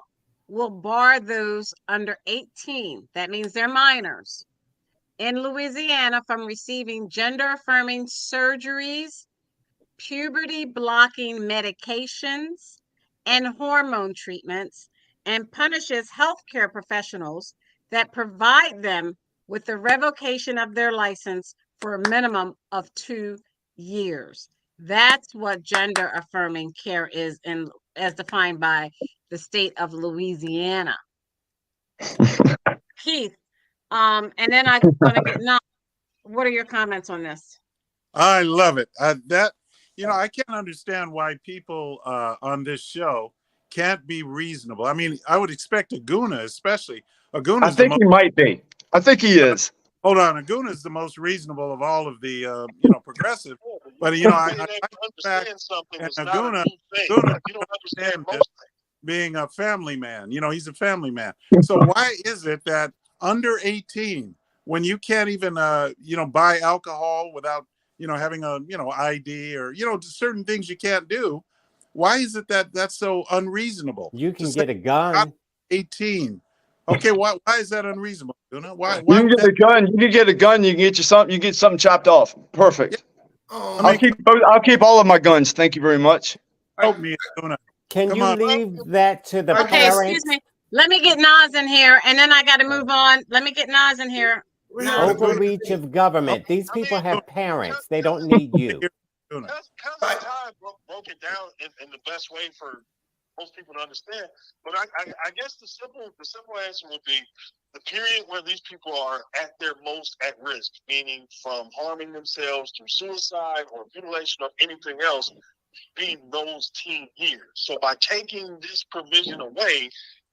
will bar those under 18, that means they're minors, in Louisiana from receiving gender-affirming surgeries, puberty-blocking medications, and hormone treatments, and punishes healthcare professionals that provide them with the revocation of their license for a minimum of 2 years. That's what gender-affirming care is as defined by the state of Louisiana. Keith, and then I'm going to get now. What are your comments on this? I love it. I can't understand why people on this show can't be reasonable. I mean, I would expect Aguna, especially. I think he might be. I think he is. Hold on, Aguna is the most reasonable of all of the progressive. But I understand something. And Aguna understand this, being a family man. He's a family man. So why is it that under 18, when you can't even buy alcohol without having a ID or certain things you can't do, why is it that that's so unreasonable? You can get a gun. 18. Okay, why is that unreasonable? Why you can get a gun. You can get a gun. You can get something. You get something chopped off. Perfect. Yeah. I'll keep all of my guns. Thank you very much. Help me, Can you leave that to the parents? Excuse me. Let me get Nas in here, and then I got to move on. Let me get Nas in here. Overreach of government. These people have parents. They don't need you. Time broke it down in the best way for most people to understand. But I guess the simple answer would be the period where these people are at their most at risk, meaning from harming themselves through suicide or mutilation or anything else, being those teen years. So by taking this provision away,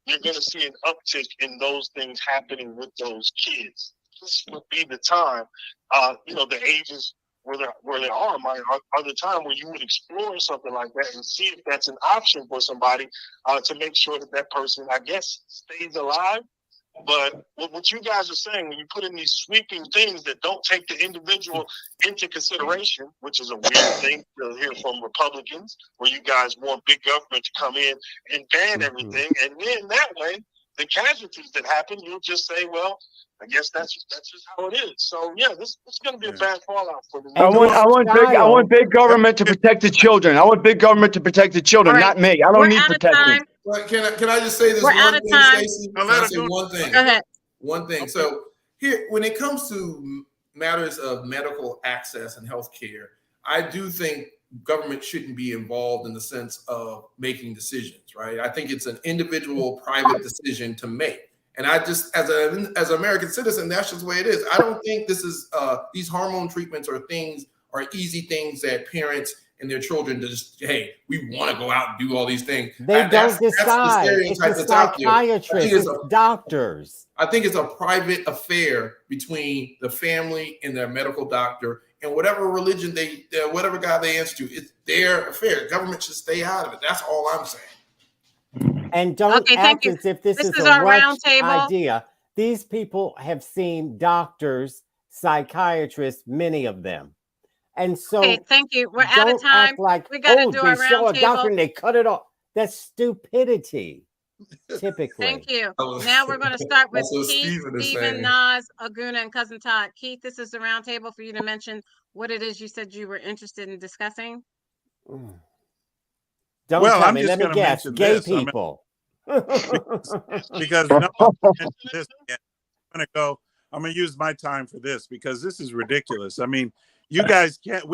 you're going to see an uptick in those things happening with those kids. This would be the time, the ages where they are the time where you would explore something like that and see if that's an option for somebody to make sure that person, I guess, stays alive. But what you guys are saying, when you put in these sweeping things that don't take the individual into consideration, which is a weird thing to hear from Republicans, where you guys want big government to come in and ban everything, and then that way the casualties that happen, you'll just say, well, I guess that's just how it is. So yeah, this is going to be a bad fallout for the. I want big government to protect the children. I want big government to protect the children, All right. not me. I We're don't need out of protection. time. But can I just say this We're one out of thing, time. Stacey? Can I say one thing? Go ahead. One thing. So here, when it comes to matters of medical access and health care, I do think government shouldn't be involved in the sense of making decisions, right? I think it's an individual private decision to make. And I just, as an American citizen, that's just the way it is. I don't think this is these hormone treatments or things are easy things that parents and their children just, hey, we want to go out and do all these things. They don't decide. It's the psychiatrists, it's doctors. I think it's a private affair between the family and their medical doctor, and whatever religion whatever God they answer to, it's their affair. Government should stay out of it. That's all I'm saying. And don't act as if this is a rush idea. These people have seen doctors, psychiatrists, many of them. And so thank you. We're out of time. Like, we got to do our show a doctor round and they cut it off. That's stupidity, typically. Thank you. Now we're going to start with Keith, Stephen, Nas, Aguna, and Cousin Todd. Keith, this is the round table for you to mention what it is you said you were interested in discussing. Don't tell me. Let me guess. Gay people. Because no, this again. I'm going to use my time for this because this is ridiculous. I mean, we can't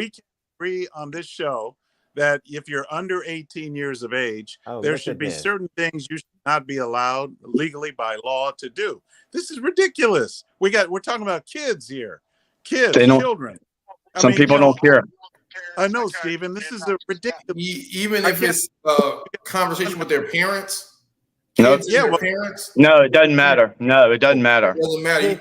agree on this show that if you're under 18 years of age, there should be certain things you should not be allowed legally by law to do. This is ridiculous. We're talking about kids here, children. Some people don't care. I know, Stephen. This is a ridiculous. Even if it's a conversation with their parents. No, parents. No, it doesn't matter. No, it doesn't matter. It doesn't matter.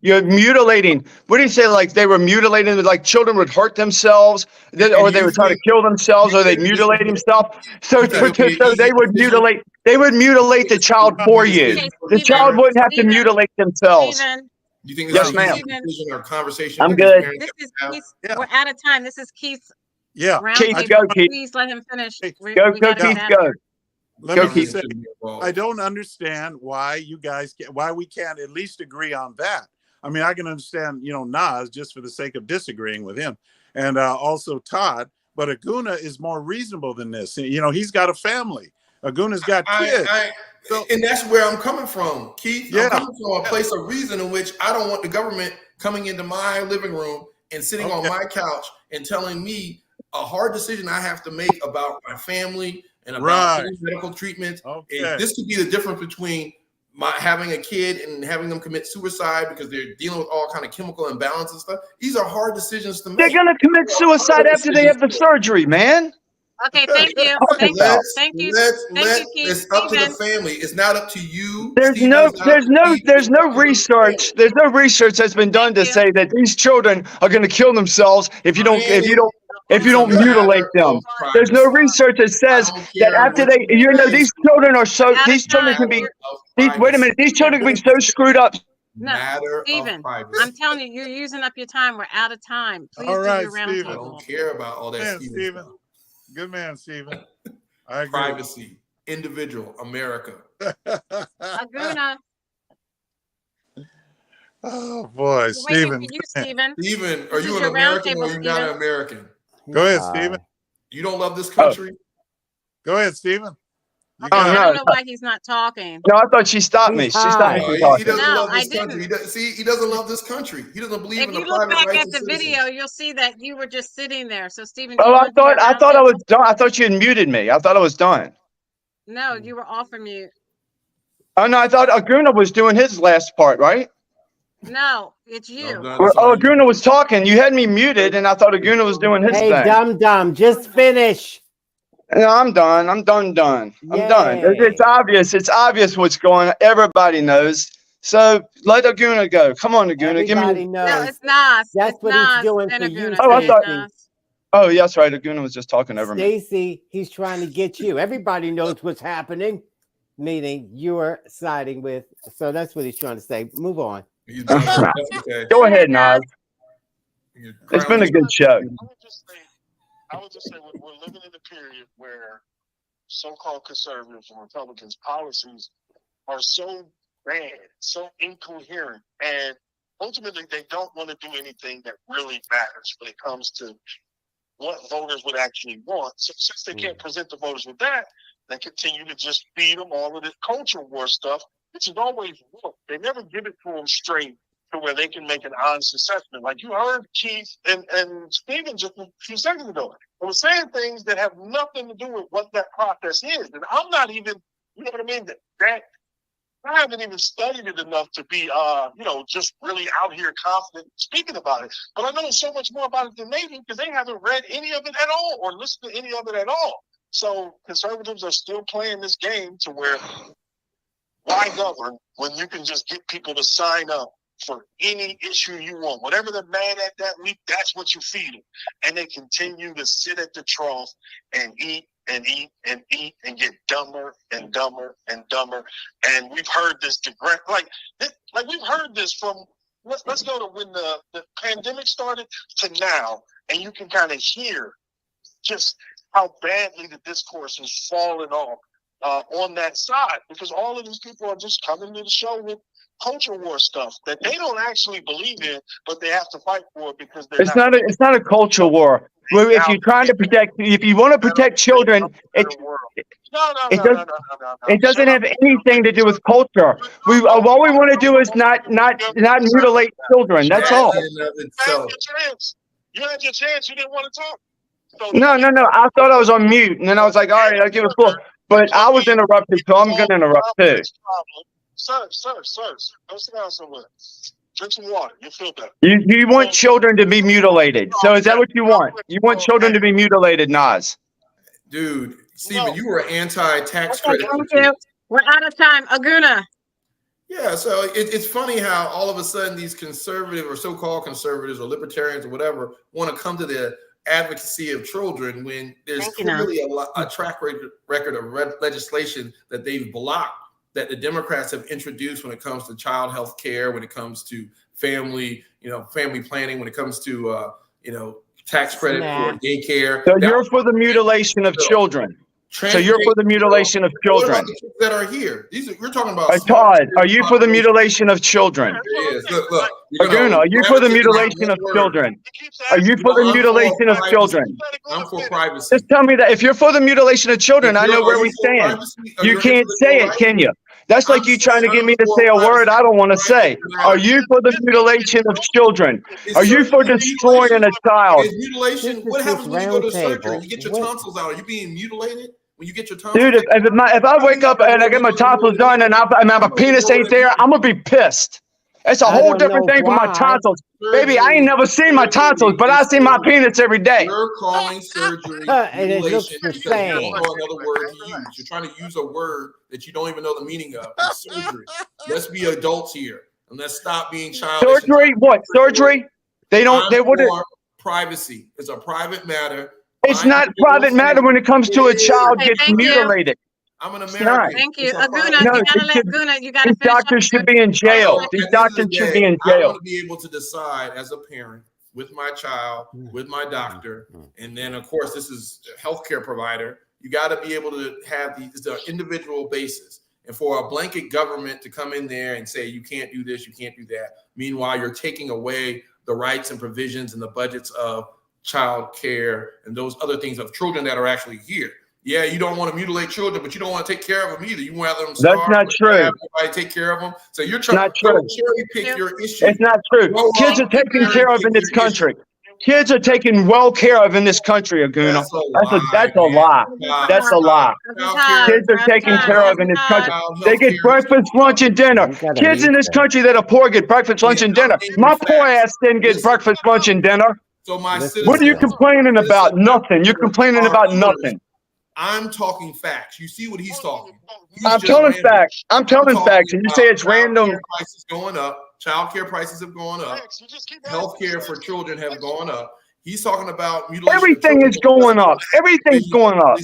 You're mutilating. What do you say? Like they were mutilating, like children would hurt themselves, or they would try to kill themselves, or they'd mutilate themselves. So they would mutilate. They would mutilate the child for you. The child wouldn't have to mutilate themselves. You think yes, ma'am. Or conversation? I'm good. This is Keith. We're out of time. This is Keith's. Yeah, Keith, go, Keith. Please let him finish. Keith, go. Let me say, I don't understand why we can't at least agree on that. I mean, I can understand, Nas just for the sake of disagreeing with him, and also Todd. But Aguna is more reasonable than this. He's got a family. Aguna's got kids. And that's where I'm coming from, Keith. I'm coming from a place of reason in which I don't want the government coming into my living room and sitting on my couch and telling me a hard decision I have to make about my family and about medical treatment. This could be the difference between having a kid and having them commit suicide because they're dealing with all kind of chemical imbalance and stuff. These are hard decisions to make. They're going to commit suicide after they have the surgery, man. Okay, thank you. Thank you. It's up to the family. It's not up to you. There's no research. There's no research that's been done to say that these children are going to kill themselves if you don't mutilate them. There's no research that says that after these children can be. Wait a minute. These children can be so screwed up. No, Stephen, I'm telling you, you're using up your time. We're out of time. Please do your round table. I don't care about all that, Stephen. Good man, Stephen. I agree. Privacy, individual, America. Aguna. Oh boy, Stephen. Stephen, are you an American or are you not an American? Go ahead, Stephen. You don't love this country? Go ahead, Stephen. I don't know why he's not talking. No, I thought she stopped me. She stopped me. He doesn't love this country. He doesn't love this country. He doesn't believe in the private rights. If you look back at the video, you'll see that you were just sitting there. So, Stephen. Oh, I thought I was done. I thought you had muted me. I thought I was done. No, you were off from mute. Oh no, I thought Aguna was doing his last part, right? No, it's you. Aguna was talking. You had me muted, and I thought Aguna was doing his thing. Hey, dum, just finish. No, I'm done. I'm done. I'm done. It's obvious. It's obvious what's going on. Everybody knows. So let Aguna go. Come on, Aguna. Everybody knows. No, it's Nas. That's what he's doing for you. Oh, I thought. Oh, yes, right. Aguna was just talking over me. Stacey, he's trying to get you. Everybody knows what's happening. Meaning you're siding with. So that's what he's trying to say. Move on. Go ahead, Nas. It's been a good show. I would just say we're living in a period where so-called conservatives and Republicans' policies are so bad, so incoherent, and ultimately they don't want to do anything that really matters when it comes to what voters would actually want. So since they can't present the voters with that, they continue to just feed them all of this culture war stuff, which is always work. They never give it to them straight to where they can make an honest assessment. Like you heard Keith and Stephen just a few seconds ago. They were saying things that have nothing to do with what that process is. And I'm not even, you know what I mean? That I haven't even studied it enough to be, just really out here confident speaking about it. But I know so much more about it than they do because they haven't read any of it at all or listened to any of it at all. So conservatives are still playing this game to where why govern when you can just get people to sign up for any issue you want. Whatever they're mad at that week, that's what you feed them. And they continue to sit at the trough and eat and eat and eat and get dumber and dumber and dumber. And we've heard this like we've heard this from let's go to when the pandemic started to now, and you can kind of hear just how badly the discourse has fallen off on that side, because all of these people are just coming to the show with culture war stuff that they don't actually believe in, but they have to fight for it because they're It's not a culture war. If you're trying to if you want to protect children, it doesn't have anything to do with culture. All we want to do is not mutilate children. That's all. You had your chance. You didn't want to talk. So No. I thought I was on mute, and then I was like, all right, I'll give it full. But I was interrupted, so I'm going to interrupt too. Sir, go sit down somewhere. Drink some water. You'll feel better. You want children to be mutilated. So is that what you want? You want children to be mutilated, Nas? Dude, Stephen, you were anti-tax credit. Thank you. We're out of time. Aguna. Yeah, so it's funny how all of a sudden these conservative or so-called conservatives or libertarians or whatever want to come to the advocacy of children when there's clearly a track record of legislation that they've blocked, that the Democrats have introduced when it comes to child health care, when it comes to family planning, when it comes to, tax credit for daycare. So you're for the mutilation of children. So you're for the mutilation of children. That are here. We're talking about. Todd, are you for the mutilation of children? Look. Aguna, are you for the mutilation of children? Are you for the mutilation of children? I'm for privacy. Just tell me that. If you're for the mutilation of children, I know where we stand. You can't say it, can you? That's like you trying to get me to say a word I don't want to say. Are you for the mutilation of children? Are you for destroying a child? Mutilation. What happens when you go to surgery? You get your tonsils out. Are you being mutilated when you get your tonsils? Dude, if I wake up and I get my tonsils done and my penis ain't there, I'm gonna be pissed. It's a whole different thing from my tonsils. Baby, I ain't never seen my tonsils, but I see my penis every day. You're calling surgery and it looks the because you same. don't know another word to use. You're trying to use a word that you don't even know the meaning of. It's surgery. Let's be adults here and let's stop being childish. Surgery? What? Surgery? They wouldn't. Privacy. It's a private matter. It's not private matter when it comes to a child getting mutilated. I'm an American. Thank you. Aguna, you gotta let Aguna, you gotta These doctors should be in jail. These doctors should be in I jail. want to be able to decide as a parent with my child, with my doctor, and then of course this is a healthcare provider. You got to be able to have the individual basis. And for a blanket government to come in there and say you can't do this, you can't do that. Meanwhile, you're taking away the rights and provisions and the budgets of child care and those other things of children that are actually here. Yeah, you don't want to mutilate children, but you don't want to take care of them either. You want them starve. That's not true. Have everybody take care of them. So you're trying to cherry pick your issue. It's not true. Kids are taken care of in this country. Kids are taken well care of in this country, Aguna. That's a lie. That's a lie. Kids are taken care of in this country. They get breakfast, lunch, and dinner. Kids in this country that are poor get breakfast, lunch, and dinner. My poor ass didn't get breakfast, lunch, and dinner. So what are you complaining about? Nothing. You're complaining about nothing. I'm talking facts. You see what he's talking. I'm telling facts. I'm telling facts, and you say it's random. Prices going up. Child care prices have gone up. Healthcare for children have gone up. He's talking about mutilation. Everything is going up. Everything's going up.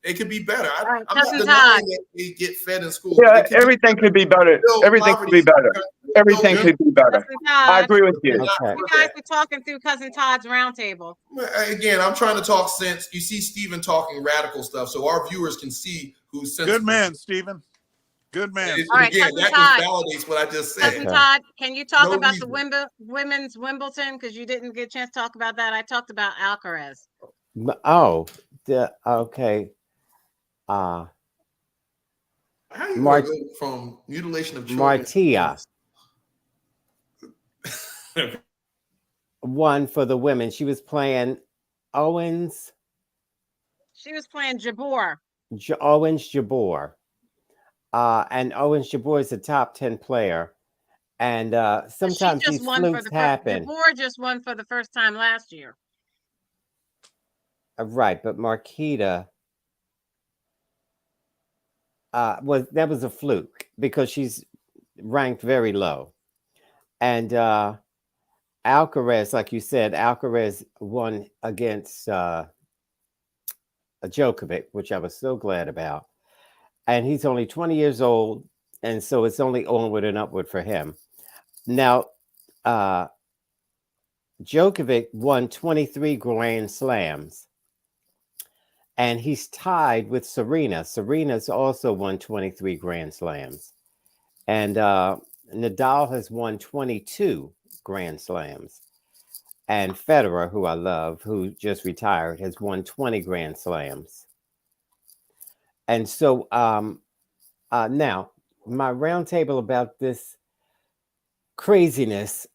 It could be better. I'm not denying that they get fed in school. Yeah, everything could be better. Everything could be better. everything No, could be better. Cousin I Todd. agree with you. Okay. You guys are talking through Cousin Todd's roundtable. Again, I'm trying to talk sense. You see Stephen talking radical stuff, so our viewers can see who's sensible. Good man, Stephen. Good man. All right, Again, Cousin that Todd. just validates what I just said. Cousin Todd, can you talk No about the reason. women's Wimbledon? Because you didn't get a chance to talk about that. I talked about Alcaraz. Oh, okay. How you Mart- gonna go from mutilation of children? Martia won for the women. She was playing Owens She was playing Jabor. Owens Jabor. And Owens Jabor is a top 10 player. And sometimes She these just won for flukes the happen. Jabor just won for the first time last year. Right, but Marquita that was a fluke because she's ranked very low. And Alcaraz, like you said, Alcaraz won against Djokovic, which I was so glad about. And he's only 20 years old, and so it's only onward and upward for him. Now, Djokovic won 23 Grand Slams, and he's tied with Serena. Serena's also won 23 Grand Slams. And Nadal has won 22 Grand Slams. And Federer, who I love, who just retired, has won 20 Grand Slams. And so now, my roundtable about this craziness,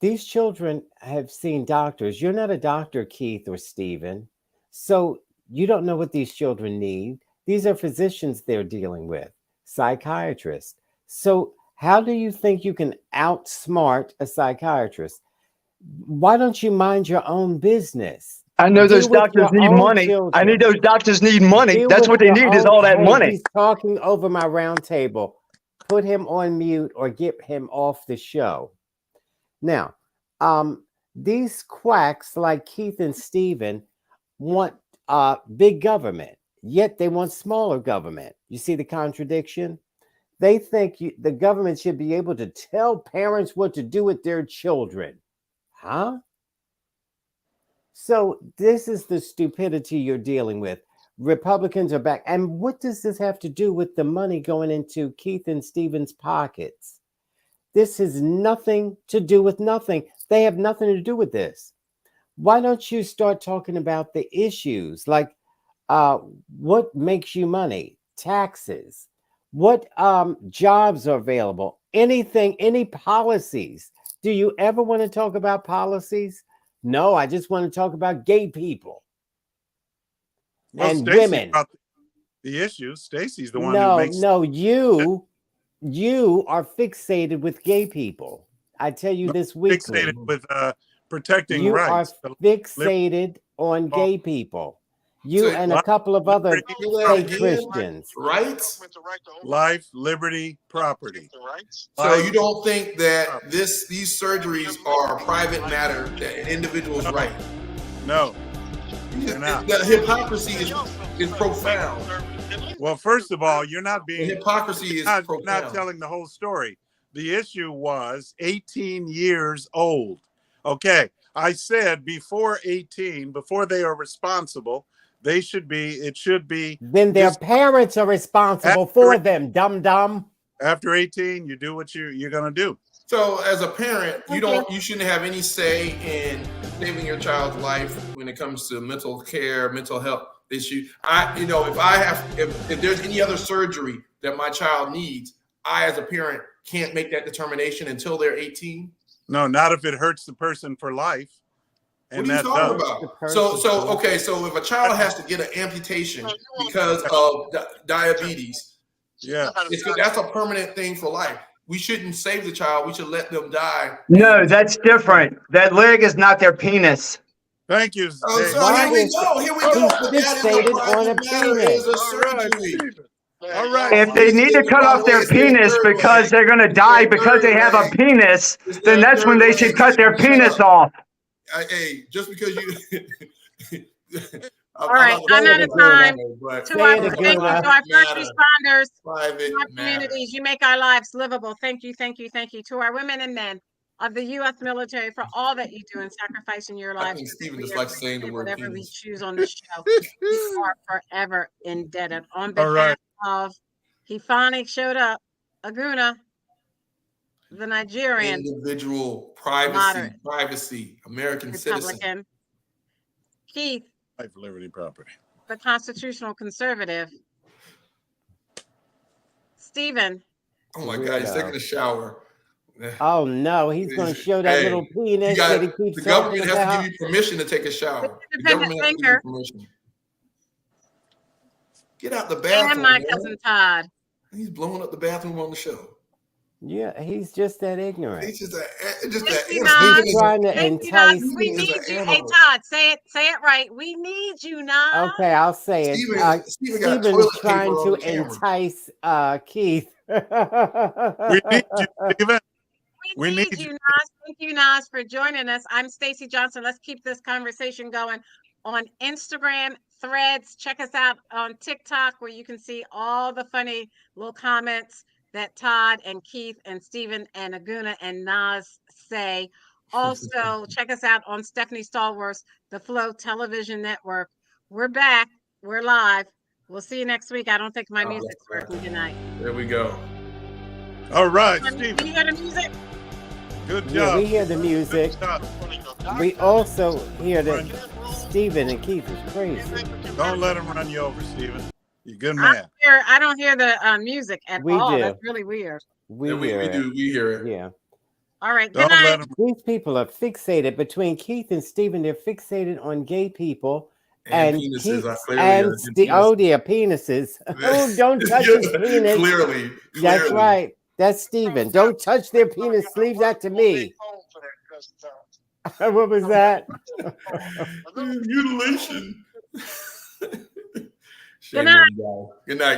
these children have seen doctors. You're not a doctor, Keith or Stephen. So you don't know what these children need. These are physicians they're dealing with, psychiatrists. So how do you think you can outsmart a psychiatrist? Why don't you mind your own business? I know those Deal with doctors your need own money. I children. need those doctors need money. Deal That's with what they your need is own- all that Hey, money. He's talking over my roundtable. Put him on mute or get him off the show. Now, these quacks like Keith and Stephen want big government, yet they want smaller government. You see the contradiction? They think the government should be able to tell parents what to do with their children. Huh? So this is the stupidity you're dealing with. Republicans are back. And what does this have to do with the money going into Keith and Stephen's pockets? This has nothing to do with nothing. They have nothing to do with this. Why don't you start talking about the issues like what makes you money, taxes, what jobs are available, anything, any policies? Do you ever want to talk about policies? No, I just want to talk about gay people and Stacey women. brought the issues. Stacy's the one who makes. No, you are fixated with gay people. I tell you this weekly. Fixated with protecting You rights. are fixated on gay people. You So- and a couple of other fake Again, Christians. rights. Life, liberty, property. So you don't think that these surgeries are a private matter that an individual's right? No, they're not. The hypocrisy is profound. Well, first of all, you're not The being hypocrisy is not profound. telling the whole story. The issue was 18 years old. Okay, I said before 18, before they are responsible, it should be. Then their parents are responsible for them, dum. After 18, you do what you're going to do. So as a parent, you shouldn't have any say in saving your child's life when it comes to mental care, mental health issue. If there's any other surgery that my child needs, I as a parent can't make that determination until they're 18. No, not if it hurts the person for life. And What are you that talking does. about? So if a child has to get an amputation because of diabetes, Yeah. that's a permanent thing for life. We shouldn't save the child. We should let them die. No, that's different. That leg is not their penis. Thank you. So Dave. here we go. But that is fixated a on a private matter. penis. Is a surgery. All right. If they need to cut off their penis because they're going to die because they have a penis, then that's when they should cut their penis off. Hey, just because you All right, I'm out of time. To Say our, it thank you to again. our first responders, Private to our matter. communities. You make our lives livable. Thank you, thank you, thank you. To our women and men of the U.S. military for all that you do in sacrificing your I lives. think Stephen We just are likes saying the appreciative word whatever we penis. choose on this show. We are forever indebted. On All behalf right. of, he finally showed up, Aguna, the Nigerian Individual moderate privacy, American citizen. Republican, Keith, Life, liberty, property. the constitutional conservative, Stephen, Oh my God, he's taking Weirdo. a shower. Oh no, he's going to show that Hey, little penis You that got he keeps the talking government has to about. give you permission to take a the shower. The independent government has to give you thinker, permission. Get out the and bathroom, my man. cousin Todd. He's blowing up the bathroom on the show. Yeah, he's just that ignorant. He's just Thank that you, animal. Nas. He's trying to Thank you, Nas. entice. We He's need an you. Hey, animal. Todd, say it right. We need you, Nas. Okay, I'll say it. Steven got Stephen's toilet trying paper to on the camera. entice Keith. We need you, Stephen. We need you, Nas. Thank you, Nas, for joining us. I'm Stacey Johnson. Let's keep this conversation going on Instagram, Threads. Check us out on TikTok, where you can see all the funny little comments that Todd and Keith and Stephen and Aguna and Nas say. Also, check us out on Stephanie Stallworth's The Flow Television Network. We're back. We're live. We'll see you next week. I don't think my music's working tonight. There we go. All right, Do Stephen. you hear the music? Good job. Yeah, we hear the music. Good job. We also hear that Stephen and Keith is crazy. Don't let him run you over, Stephen. You're a good man. I don't hear the music at We all. do. That's really weird. We Yeah, hear we it. do. We hear it. Yeah. All right. Good Don't night. let him. These people are fixated between Keith and Stephen. They're fixated on gay people. And And penises Keith are clearly and penises. their penises. Oh, don't touch his penis. Clearly. That's right. That's Stephen. Don't touch their penis. Leave that to me. What was that? Mutilation. Good night. Good night.